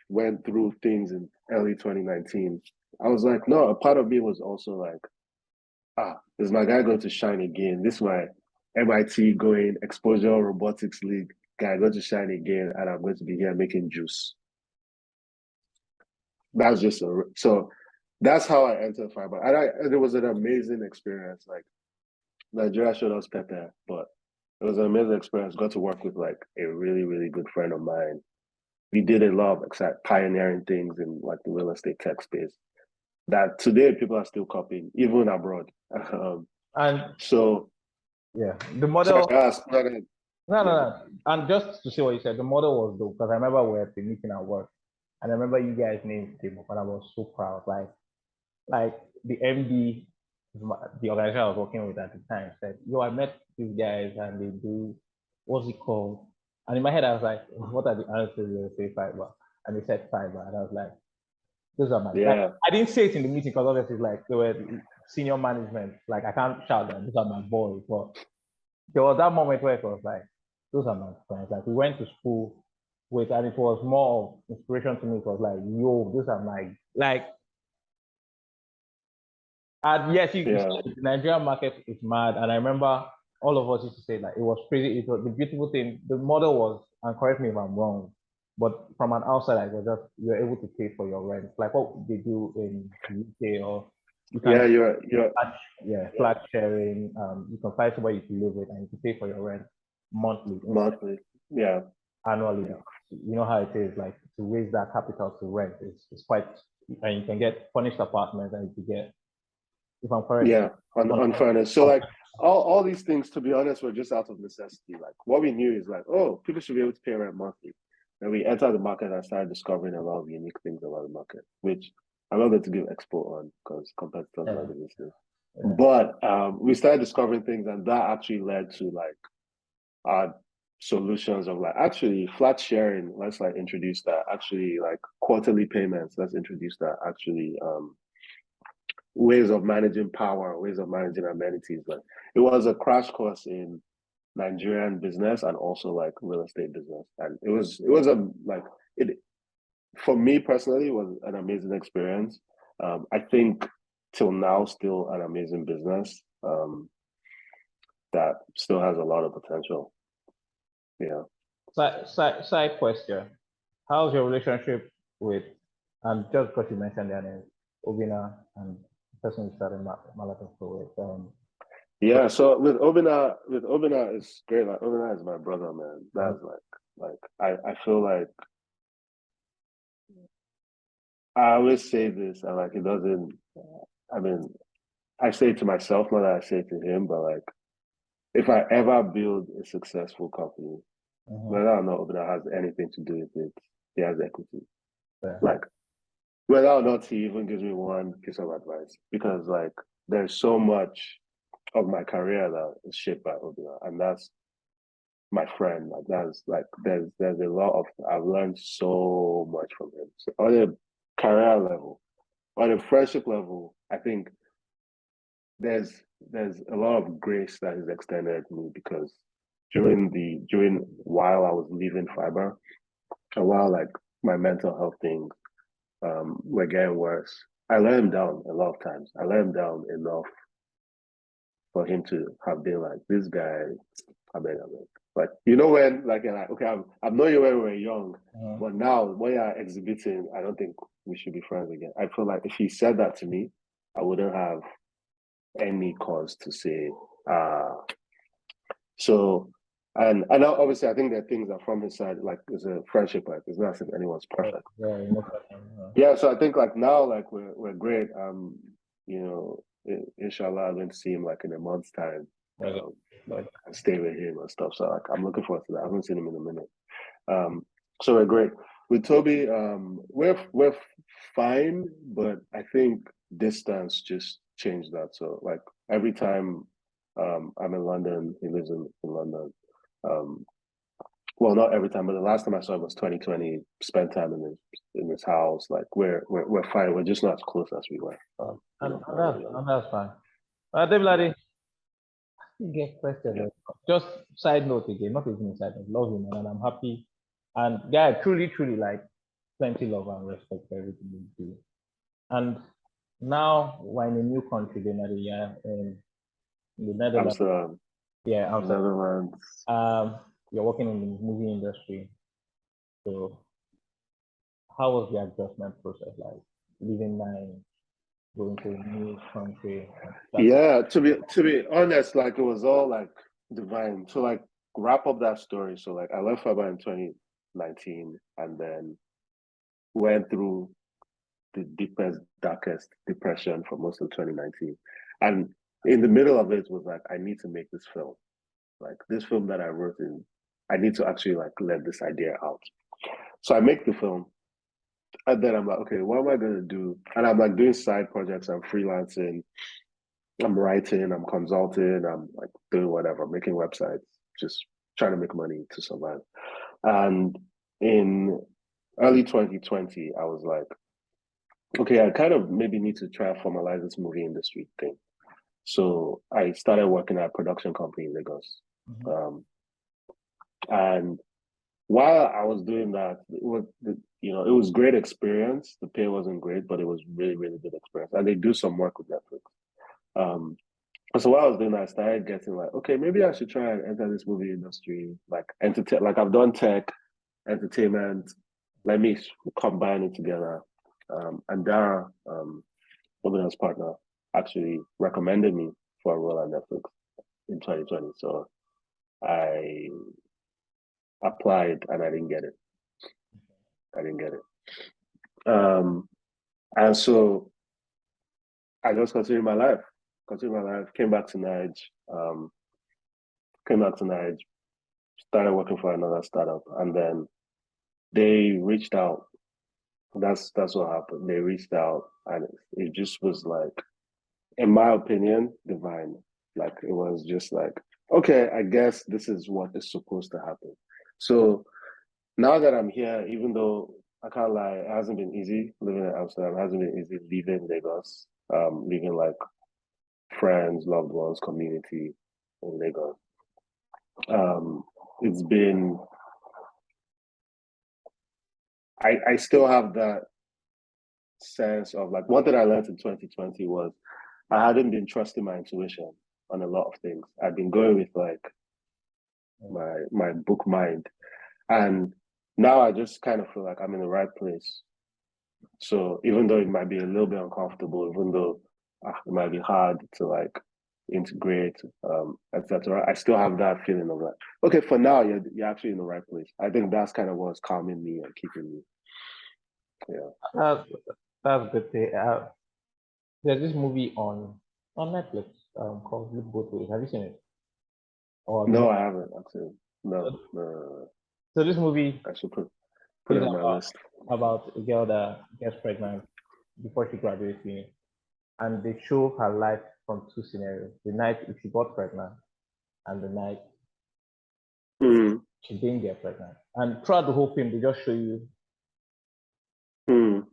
Speaker 2: went through things in early 2019, I was like, no, a part of me was also like, is my guy going to shine again? This is my MIT going exposure robotics league guy going to shine again, and I'm going to be here making juice. That's just so that's how I entered fiber. And it was an amazing experience. Like Nigeria showed us Pepe, but it was an amazing experience. Got to work with like a really, really good friend of mine. We did a lot of pioneering things in like the real estate tech space that today people are still copying, even abroad.
Speaker 1: and
Speaker 2: so
Speaker 1: yeah, the model.
Speaker 2: Sorry,
Speaker 1: No. And just to say what you said, the model was dope because I remember we were at the meeting at work, and I remember you guys named came up, and I was so proud. Like the MD, the organization I was working with at the time said, "Yo, I met these guys, and they do what's it called?" And in my head, I was like, "What are the answers?" They say fiber, and they said fiber, and I was like, "Those are my." Like, I didn't say it in the meeting because obviously, like they were senior management. Like I can't shout that these are my boys, but there was that moment where it was like, those are my friends. Like we went to school with, and it was more of inspiration to me. It was like, yo, those are my like. And yes, the Nigerian market is mad. And I remember all of us used to say that it was crazy. It was the beautiful thing. The model was, and correct me if I'm wrong, but from an outside, I was just you're able to pay for your rent, like what they do in the UK, or you can flat sharing. You can find somewhere you can live with, and you can pay for your rent monthly, annually. You know how it is. Like to raise that capital to rent is quite, and you can get furnished apartments, and you can get, if I'm correct.
Speaker 2: Yeah, unfairness. So like all these things, to be honest, were just out of necessity. Like what we knew is like, people should be able to pay rent monthly. And we entered the market and started discovering a lot of unique things about the market, which I'm not going to give expo on because competitors are the business. But we started discovering things, and that actually led to like our solutions of like actually flat sharing. Let's like introduce that. Actually, like quarterly payments. Let's introduce that. Actually, ways of managing power, ways of managing amenities. Like it was a crash course in Nigerian business and also like real estate business. And it was a like it for me personally was an amazing experience. I think till now still an amazing business that still has a lot of potential. Yeah.
Speaker 1: Side question. How's your relationship with, and just because you mentioned their name, Obina and the person you started Malakas with?
Speaker 2: Yeah, so with Obina it's great. Like Obina is my brother, man. That's like I feel like I always say this, and like it doesn't. I mean, I say it to myself more than I say it to him. But like, if I ever build a successful company, whether or not Obina has anything to do with it, he has equity.
Speaker 1: Yeah.
Speaker 2: Like, whether or not he even gives me one piece of advice, because like there's so much of my career that is shaped by Obina, and that's my friend. Like that's like there's a lot of I've learned so much from him. So on a career level, on a friendship level, I think there's a lot of grace that is extended to me because during while I was leaving fiber and while like my mental health things were getting worse, I let him down a lot of times. I let him down enough for him to have been like, this guy, I mean. But you know when, like, you're like, okay, I've known you when we were young, but now when you're exhibiting, I don't think we should be friends again. I feel like if he said that to me, I wouldn't have any cause to say, so, and obviously I think there are things that from his side, like it's a friendship, like it's not as if anyone's perfect. Yeah, so I think like now, like we're great. You know, inshallah, I'm going to see him like in a month's time. Like and stay with him and stuff. So like I'm looking forward to that. I haven't seen him in a minute. So we're great. With Toby, we're fine, but I think distance just changed that. So like every time I'm in London, he lives in London. Well, not every time, but the last time I saw him was 2020. Spent time in his house. Like we're fine. We're just not as close as we were.
Speaker 1: That's fine. Demilade, get question. Yeah. Just side note again, not even side note. Love him, and I'm happy. And guy, truly, like plenty love and respect for everything you do. And now we're in a new country, Demilade, yeah, in the Netherlands.
Speaker 2: Amsterdam.
Speaker 1: Yeah,
Speaker 2: Amsterdam.
Speaker 1: You're working in the movie industry. So how was the adjustment process like? Leaving nine, going to a new country?
Speaker 2: Yeah, to be honest, like it was all like divine. So like wrap up that story. So like I left Faba in 2019 and then went through the deepest, darkest depression for most of 2019. And in the middle of it was like, I need to make this film. Like this film that I wrote I need to actually like let this idea out. So I make the film. And then I'm like, okay, what am I gonna do? And I'm like doing side projects, I'm freelancing, I'm writing, I'm consulting, I'm like doing whatever, making websites, just trying to make money to survive. And in early 2020, I was like, okay, I kind of maybe need to try and formalize this movie industry thing. So I started working at a production company in Lagos. And while I was doing that, it was great experience. The pay wasn't great, but it was really, really good experience. And they do some work with Netflix. So while I was doing that, I started getting like, okay, maybe I should try and enter this movie industry, like entertain. Like I've done tech, entertainment. Let me combine it together. And Dara, Obina's partner, actually recommended me for a role at Netflix in 2020. So I applied and I didn't get it. And so I just continued my life, came back to Nigeria, started working for another startup, and then they reached out. That's what happened. They reached out and it just was like, in my opinion, divine. Like it was just like, okay, I guess this is what is supposed to happen. So now that I'm here, even though I can't lie, it hasn't been easy living in Amsterdam. It hasn't been easy leaving Lagos, leaving like friends, loved ones, community in Lagos. It's been, I still have that sense of like, one thing I learned in 2020 was I hadn't been trusting my intuition on a lot of things. I've been going with like my book mind. And now I just kind of feel like I'm in the right place. So even though it might be a little bit uncomfortable, even though it might be hard to like integrate, etc., I still have that feeling of like, okay, for now you're actually in the right place. I think that's kind of what's calming me and keeping me. Yeah.
Speaker 1: That's good. There's this movie on Netflix called Look Both Ways. Have you seen it? Or have you
Speaker 2: No,
Speaker 1: not?
Speaker 2: I haven't actually. No,
Speaker 1: So,
Speaker 2: no.
Speaker 1: so this movie
Speaker 2: I should put it
Speaker 1: is
Speaker 2: on my list.
Speaker 1: about a girl that gets pregnant before she graduates uni, and they show her life from two scenarios: the night if she got pregnant, and the night
Speaker 2: Mm,
Speaker 1: she didn't get pregnant. And throughout the whole film, they just show you.
Speaker 2: mm.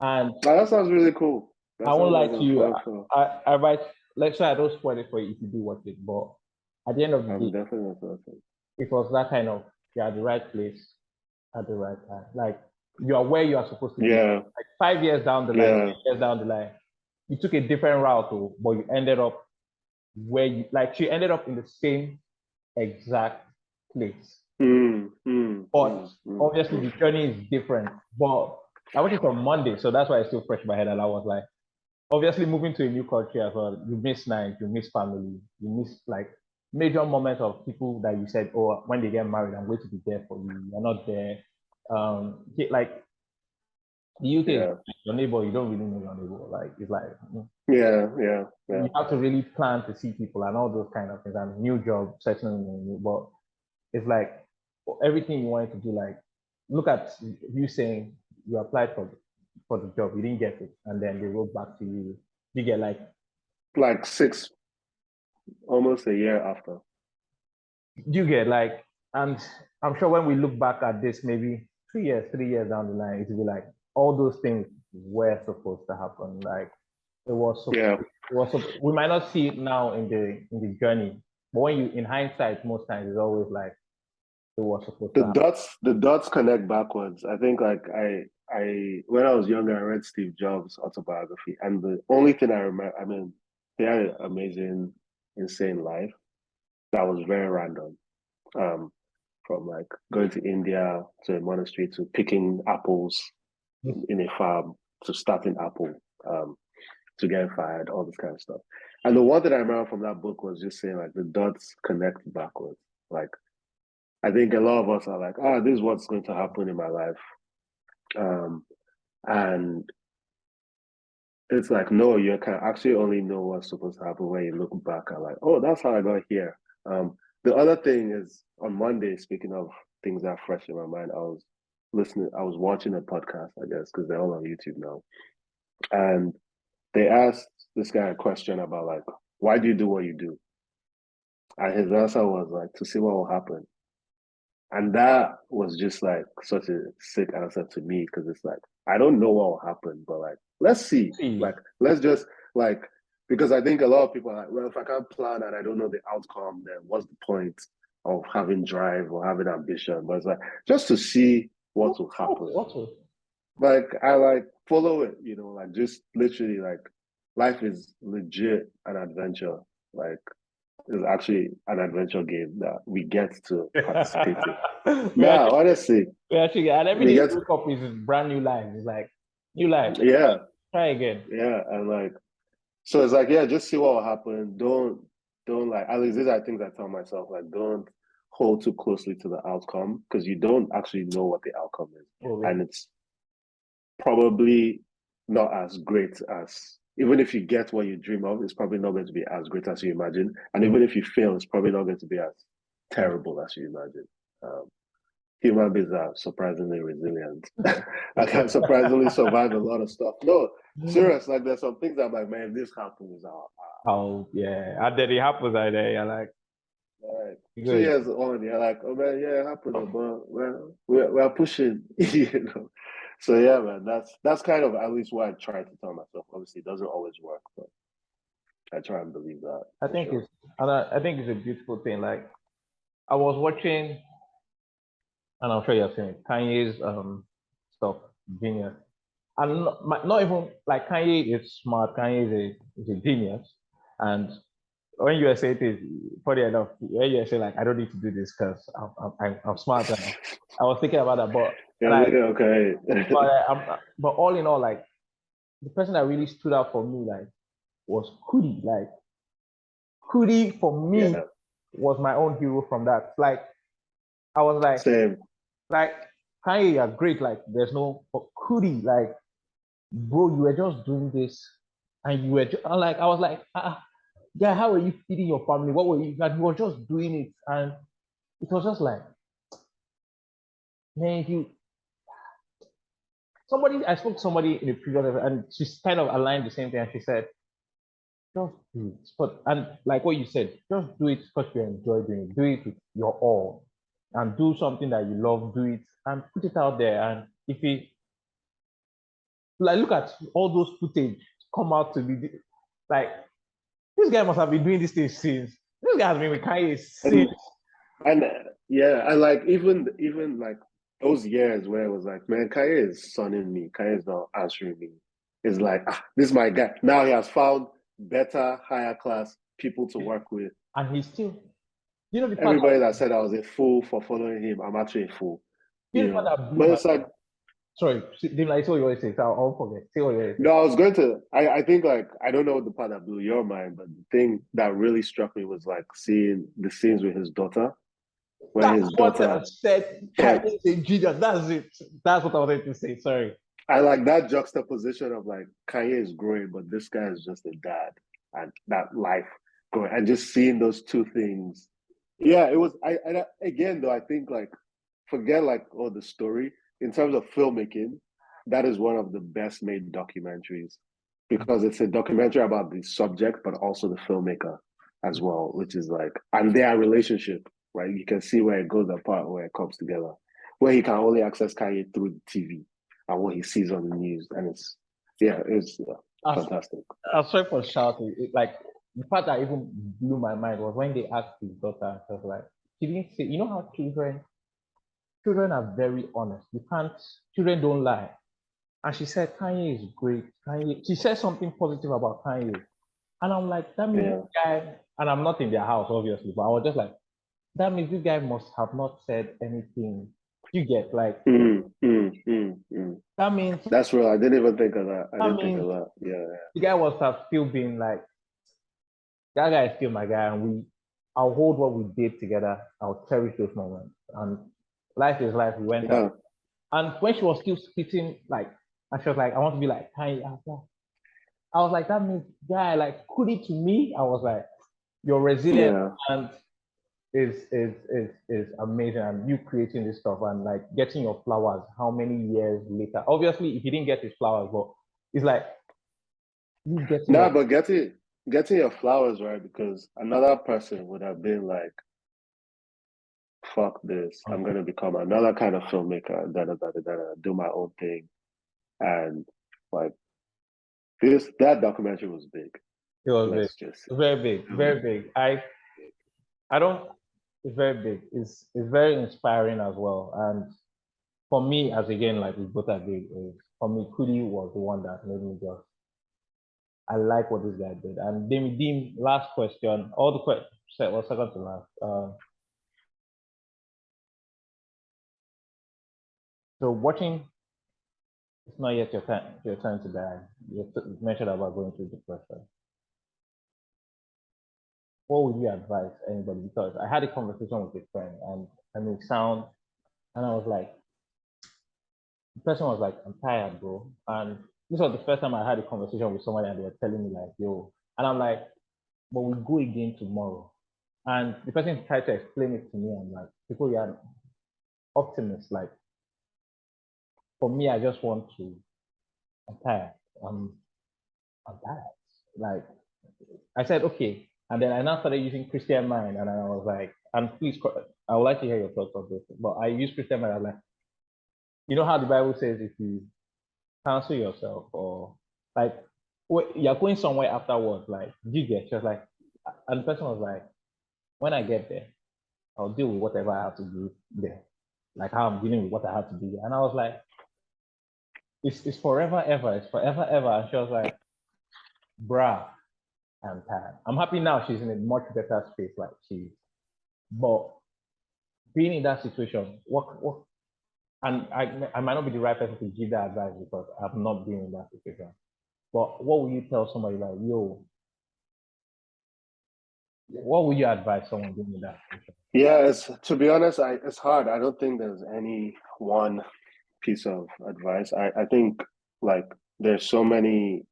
Speaker 1: And
Speaker 2: Oh, that sounds really cool.
Speaker 1: I
Speaker 2: That
Speaker 1: won't
Speaker 2: sounds
Speaker 1: lie
Speaker 2: like
Speaker 1: to
Speaker 2: a
Speaker 1: you.
Speaker 2: fun film.
Speaker 1: I write. Let's say I don't spoil it for you if you do watch it, but at the end of the
Speaker 2: I'm
Speaker 1: day,
Speaker 2: definitely interested.
Speaker 1: it was that kind of you're at the right place at the right time. Like you are where you are supposed to be.
Speaker 2: Yeah,
Speaker 1: Like 5 years down the line,
Speaker 2: yeah.
Speaker 1: 10 years down the line, you took a different route, but you ended up where you like. She ended up in the same exact place, but obviously the journey is different. But I watched it on Monday, so that's why it's still fresh in my head. And I was like, obviously moving to a new country as well, you miss night, you miss family, you miss like major moments of people that you said, oh, when they get married, I'm going to be there for you. You're not there. Like the UK is
Speaker 2: Yeah,
Speaker 1: your neighbor, you don't really know your neighbor. Like it's like
Speaker 2: yeah.
Speaker 1: you have to really plan to see people and all those kind of things and new job settling in. But it's like everything you wanted to do, like look at you saying you applied for the job, you didn't get it, and then they wrote back to you. You get like
Speaker 2: Like almost a year after.
Speaker 1: you get like, and I'm sure when we look back at this, maybe 2 years, 3 years down the line, it will be like all those things were supposed to happen. Like it was,
Speaker 2: Yeah.
Speaker 1: it was. We might not see it now in the journey, but when you, in hindsight, most times it's always like it was supposed to happen.
Speaker 2: The dots connect backwards. I think like when I was younger, I read Steve Jobs' autobiography, and the only thing I remember, I mean, he had an amazing, insane life that was very random. Um, from like going to India to a monastery to picking apples in a farm to starting Apple, to getting fired, all this kind of stuff. And the one that I remember from that book was just saying like the dots connect backwards. Like I think a lot of us are like, this is what's going to happen in my life. And it's like, no, you can actually only know what's supposed to happen when you look back and like, oh, that's how I got here. The other thing is on Monday, speaking of things that are fresh in my mind, I was watching a podcast, I guess, because they're all on YouTube now. And they asked this guy a question about like, why do you do what you do? And his answer was like, to see what will happen. And that was just like such a sick answer to me because it's like, I don't know what will happen, but like, let's see. Like, let's just like, because I think a lot of people are like, well, if I can't plan and I don't know the outcome, then what's the point of having drive or having ambition? But it's like, just to see what will happen. Like, I like follow it, like just literally like, life is legit an adventure. Like, it's actually an adventure game that we get to participate in. Yeah, honestly.
Speaker 1: We actually, and every day you wake up is a brand new life. It's like, new life.
Speaker 2: Yeah.
Speaker 1: Try again.
Speaker 2: Yeah. And like, so it's like, yeah, just see what will happen. Don't like, at least these are things I tell myself, like, don't hold too closely to the outcome because you don't actually know what the outcome is. And it's probably not as great as, even if you get what you dream of, it's probably not going to be as great as you imagine. And even if you fail, it's probably not going to be as terrible as you imagine. Human beings are surprisingly resilient. I can surprisingly survive a lot of stuff. No, serious. Like there's some things I'm like, man, if this happens,
Speaker 1: oh yeah, and then it happens, and then you're like,
Speaker 2: 2 years on, you're like, oh man, yeah, it happens, but well, we're pushing, So yeah, man, that's kind of at least what I try to tell myself. Obviously, it doesn't always work, but I try and believe that.
Speaker 1: I think it's a beautiful thing. Like I was watching, and I'm sure you're saying Kanye's stuff, genius. And not even like Kanye is smart. Kanye is a genius. And when you say it is funny enough, when you say like I don't need to do this because I'm smart enough. I was thinking about that, but
Speaker 2: Yeah,
Speaker 1: like,
Speaker 2: okay.
Speaker 1: but all in all, like the person that really stood out for me like was Kudi. Like Kudi for me
Speaker 2: Yeah,
Speaker 1: was my own hero from that. Like I was
Speaker 2: same.
Speaker 1: like Kanye, you're great. Like there's no, but Kudi, like bro, you were just doing this, and you were like I was like, yeah, how are you feeding your family? What were you? Like you were just doing it, and it was just like, man, you somebody. I spoke to somebody in the previous, and she's kind of aligned the same thing, and she said, just do it. But and like what you said, just do it because you enjoy doing it. Do it with your all, and do something that you love. Do it and put it out there. And if it like look at all those footage come out to be like this guy must have been doing this thing since this guy has been with Kanye since.
Speaker 2: And yeah, and like even like those years where it was like, man, Kanye is sonning me. Kanye is not answering me. It's like, this is my guy. Now he has found better, higher class people to work with.
Speaker 1: And he's still, you know, the part
Speaker 2: Everybody that said I was a fool for following him, I'm actually a fool.
Speaker 1: you
Speaker 2: You
Speaker 1: know the part
Speaker 2: know.
Speaker 1: that blew
Speaker 2: But
Speaker 1: my
Speaker 2: it's like,
Speaker 1: sorry, Dimla, say what you always say. So I'll forget. Say what you always say.
Speaker 2: no, I was going to I think like I don't know the part that blew your mind, but the thing that really struck me was like seeing the scenes with his daughter, when
Speaker 1: That's
Speaker 2: his
Speaker 1: what I
Speaker 2: daughter
Speaker 1: said.
Speaker 2: kept
Speaker 1: Kanye is a genius. That's it. That's what I wanted to say. Sorry.
Speaker 2: I like that juxtaposition of like Kanye is growing, but this guy is just a dad and that life growing, and just seeing those two things. Yeah, it was. Again though, I think like forget like the story in terms of filmmaking, that is one of the best made documentaries because it's a documentary about the subject, but also the filmmaker as well, which is like and their relationship, right? You can see where it goes apart, where it comes together, where he can only access Kanye through the TV and what he sees on the news, and it's
Speaker 1: As,
Speaker 2: fantastic.
Speaker 1: as sorry for shouting. Like the part that even blew my mind was when they asked his daughter. I was like, she didn't say. You know how children are very honest. You can't. Children don't lie. And she said Kanye is great. Kanye. She said something positive about Kanye. And I'm like, that means
Speaker 2: Yeah.
Speaker 1: this guy, and I'm not in their house, obviously, but I was just like, that means this guy must have not said anything. You get like that means
Speaker 2: That's real. I didn't even think of that. I
Speaker 1: that
Speaker 2: didn't think
Speaker 1: means
Speaker 2: of that. Yeah.
Speaker 1: the guy must have still been like that guy is still my guy, and I'll hold what we did together. I'll cherish those moments. And life is life. We went out.
Speaker 2: Yeah.
Speaker 1: And when she was still spitting, like, and she was like, I want to be like Kanye. I was like, that means guy, like, could it to me? I was like, you're resilient
Speaker 2: Yeah.
Speaker 1: and is amazing, and you creating this stuff and like getting your flowers how many years later, obviously if you didn't get his flowers, but it's like you getting
Speaker 2: Nah,
Speaker 1: your
Speaker 2: but getting your flowers right because another person would have been like, "Fuck this! I'm gonna become another kind of filmmaker. Do my own thing." And like that documentary was big.
Speaker 1: it was big,
Speaker 2: Let's just say
Speaker 1: very big,
Speaker 2: it was
Speaker 1: very big. I don't it's very big. It's very inspiring as well. And for me, as again, like we both agreed, is for me, Kudi was the one that made me just I like what this guy did. And Dean, last question. All the questions was second to last. So watching, it's not yet your time to die. You mentioned about going through depression. What would you advise anybody? Because I had a conversation with a friend and it sound, and I was like, the person was like, I'm tired, bro. And this was the first time I had a conversation with somebody and they were telling me like, yo, and I'm like, but we go again tomorrow. And the person tried to explain it to me. I'm like, people, you're an optimist. Like, for me, I just want to, I'm tired. I'm, I'm tired. Like, I said, okay. And then I now started using Christian Mind. And I was like, and please, I would like to hear your thoughts on this. But I use Christian Mind. I was like, you know how the Bible says if you cancel yourself or like, you're going somewhere afterwards, like, you get just like, and the person was like, when I get there, I'll deal with whatever I have to do there, like how I'm dealing with what I have to do there. And I was like, it's forever ever, it's forever ever. And she was like, bruh, I'm tired. I'm happy now she's in a much better space, like she is. But being in that situation, what and I might not be the right person to give that advice because I've not been in that situation. But what would you tell somebody like, yo, what would you advise someone doing in that situation?
Speaker 2: Yeah, to be honest, it's hard. I don't think there's any one piece of advice. I think like there's so many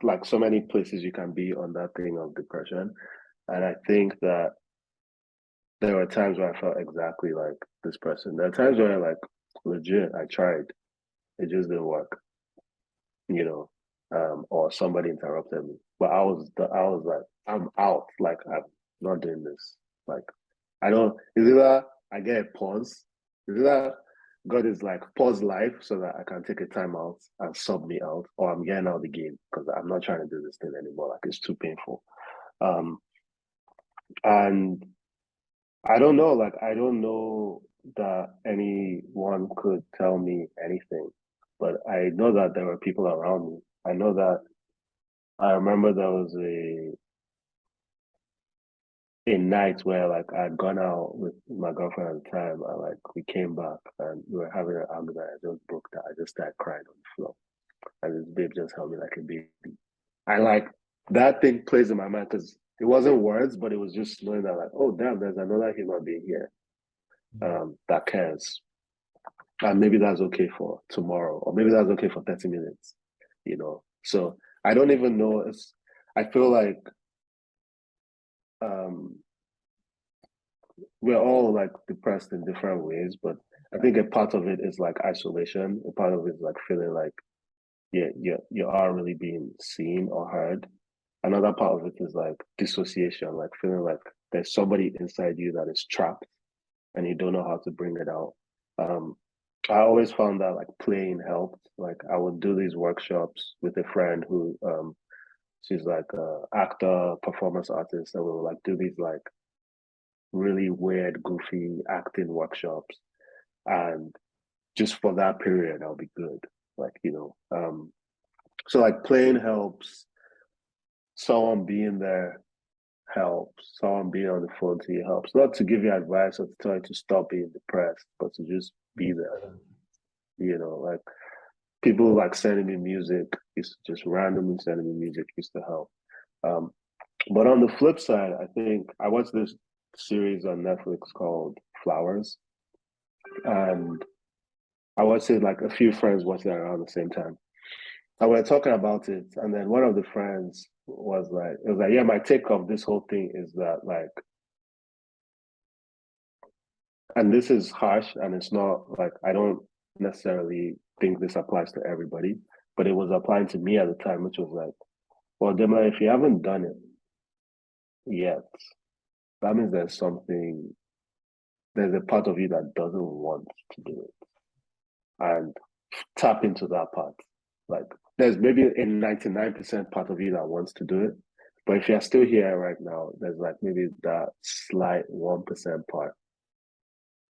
Speaker 2: like so many places you can be on that thing of depression. And I think that there were times where I felt exactly like this person. There are times where like legit I tried. It just didn't work, you know. Or somebody interrupted me. But I was like, I'm out. Like I'm not doing this. Like I don't is it that I get a pause? Is it that God is like pause life so that I can take a time out and sub me out, or I'm getting out of the game because I'm not trying to do this thing anymore. Like it's too painful. Um, and I don't know, like I don't know that anyone could tell me anything, but I know that there were people around me. I know that I remember there was a night where like I'd gone out with my girlfriend at the time and like we came back and we were having an argument. I just broke down. I just started crying on the floor. And this babe just held me like a baby. And like that thing plays in my mind because it wasn't words, but it was just knowing that like, oh damn, there's another human being here that cares. And maybe that's okay for tomorrow, or maybe that's okay for 30 minutes, you know. So I don't even know. I feel like um we're all like depressed in different ways, but I think a part of it is like isolation. A part of it is like feeling like you are really being seen or heard. Another part of it is like dissociation, like feeling like there's somebody inside you that is trapped and you don't know how to bring it out. Um, I always found that like playing helped. Like I would do these workshops with a friend who she's like a actor, performance artist, and we would like do these like really weird, goofy acting workshops. And just for that period, I'll be good. Like, you know. So like playing helps, someone being there helps, someone being on the phone to you helps. Not to give you advice or to tell you to stop being depressed, but to just be there. You know, like people like sending me music, used to just randomly sending me music used to help. Um, but on the flip side, I think I watched this series on Netflix called Flowers, and I watched it like a few friends watched it around the same time. And we were talking about it, and then one of the friends was like, "It was like, yeah, my take of this whole thing is that like, and this is harsh, and it's not like I don't necessarily think this applies to everybody, but it was applying to me at the time, which was like, well, Demilade, if you haven't done it yet, that means there's a part of you that doesn't want to do it, and tap into that part. Like, there's maybe a 99% part of you that wants to do it, but if you're still here right now, there's like maybe that slight 1% part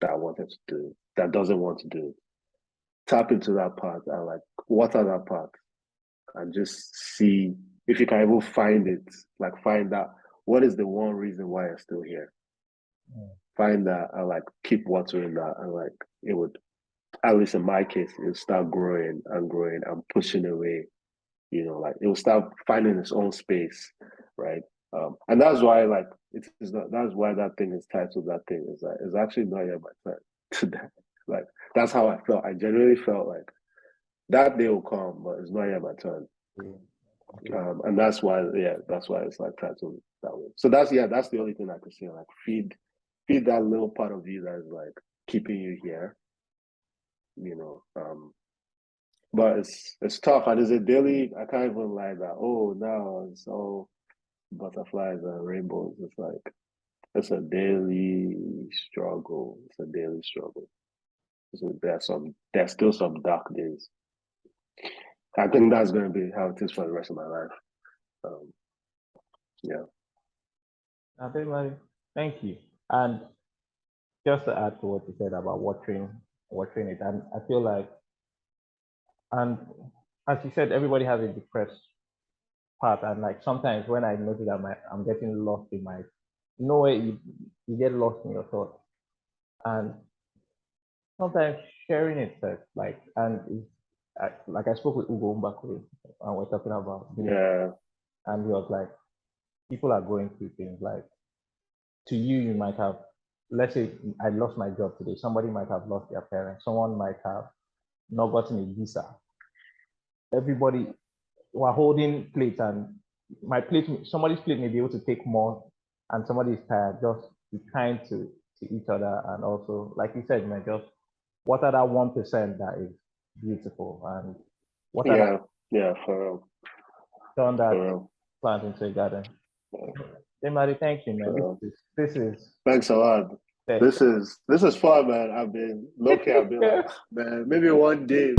Speaker 2: that wanted to do it, that doesn't want to do it. Tap into that part and like water that part and just see if you can even find it, like find out what is the one reason why you're still here. Find that and like keep watering that and like it would, at least in my case, it would start growing and growing and pushing away, you know, like it will start finding its own space, right? And that's why like it is not, that's why that thing is titled that thing is that it's actually not yet my turn to that. Like that's how I felt. I genuinely felt like that day will come, but it's not yet my turn. And that's why, yeah, that's why it's like titled that way. So that's the only thing I could say. Like feed that little part of you that is like keeping you here, you know. But it's tough, and it's a daily. I can't even lie that. Oh, now it's all butterflies and rainbows. It's like it's a daily struggle. It's a daily struggle. So there's still some dark days. I think that's going to be how it is for the rest of my life. Um, yeah.
Speaker 1: I think like Thank you. And just to add to what you said about watering it, and I feel like, and as you said, everybody has a depressed part, and like sometimes when I notice that I'm getting lost in my, way you get lost in your thoughts, and sometimes sharing it first, like, and like I spoke with Ugo Mbakwe, and we're talking about,
Speaker 2: Yeah.
Speaker 1: and he was like, people are going through things like, to you, you might have, let's say I lost my job today, somebody might have lost their parents, someone might have not gotten a visa. Everybody were holding plates, and my plate, somebody's plate may be able to take more, and somebody is tired. Just be kind to each other, and also, like you said, just what are that 1% that is beautiful, and what are that,
Speaker 2: for real.
Speaker 1: turn that
Speaker 2: For real.
Speaker 1: plant into a garden. Demilade, thank you, man. This is
Speaker 2: thanks a lot. This is fun, man. I've been like, man, maybe one day.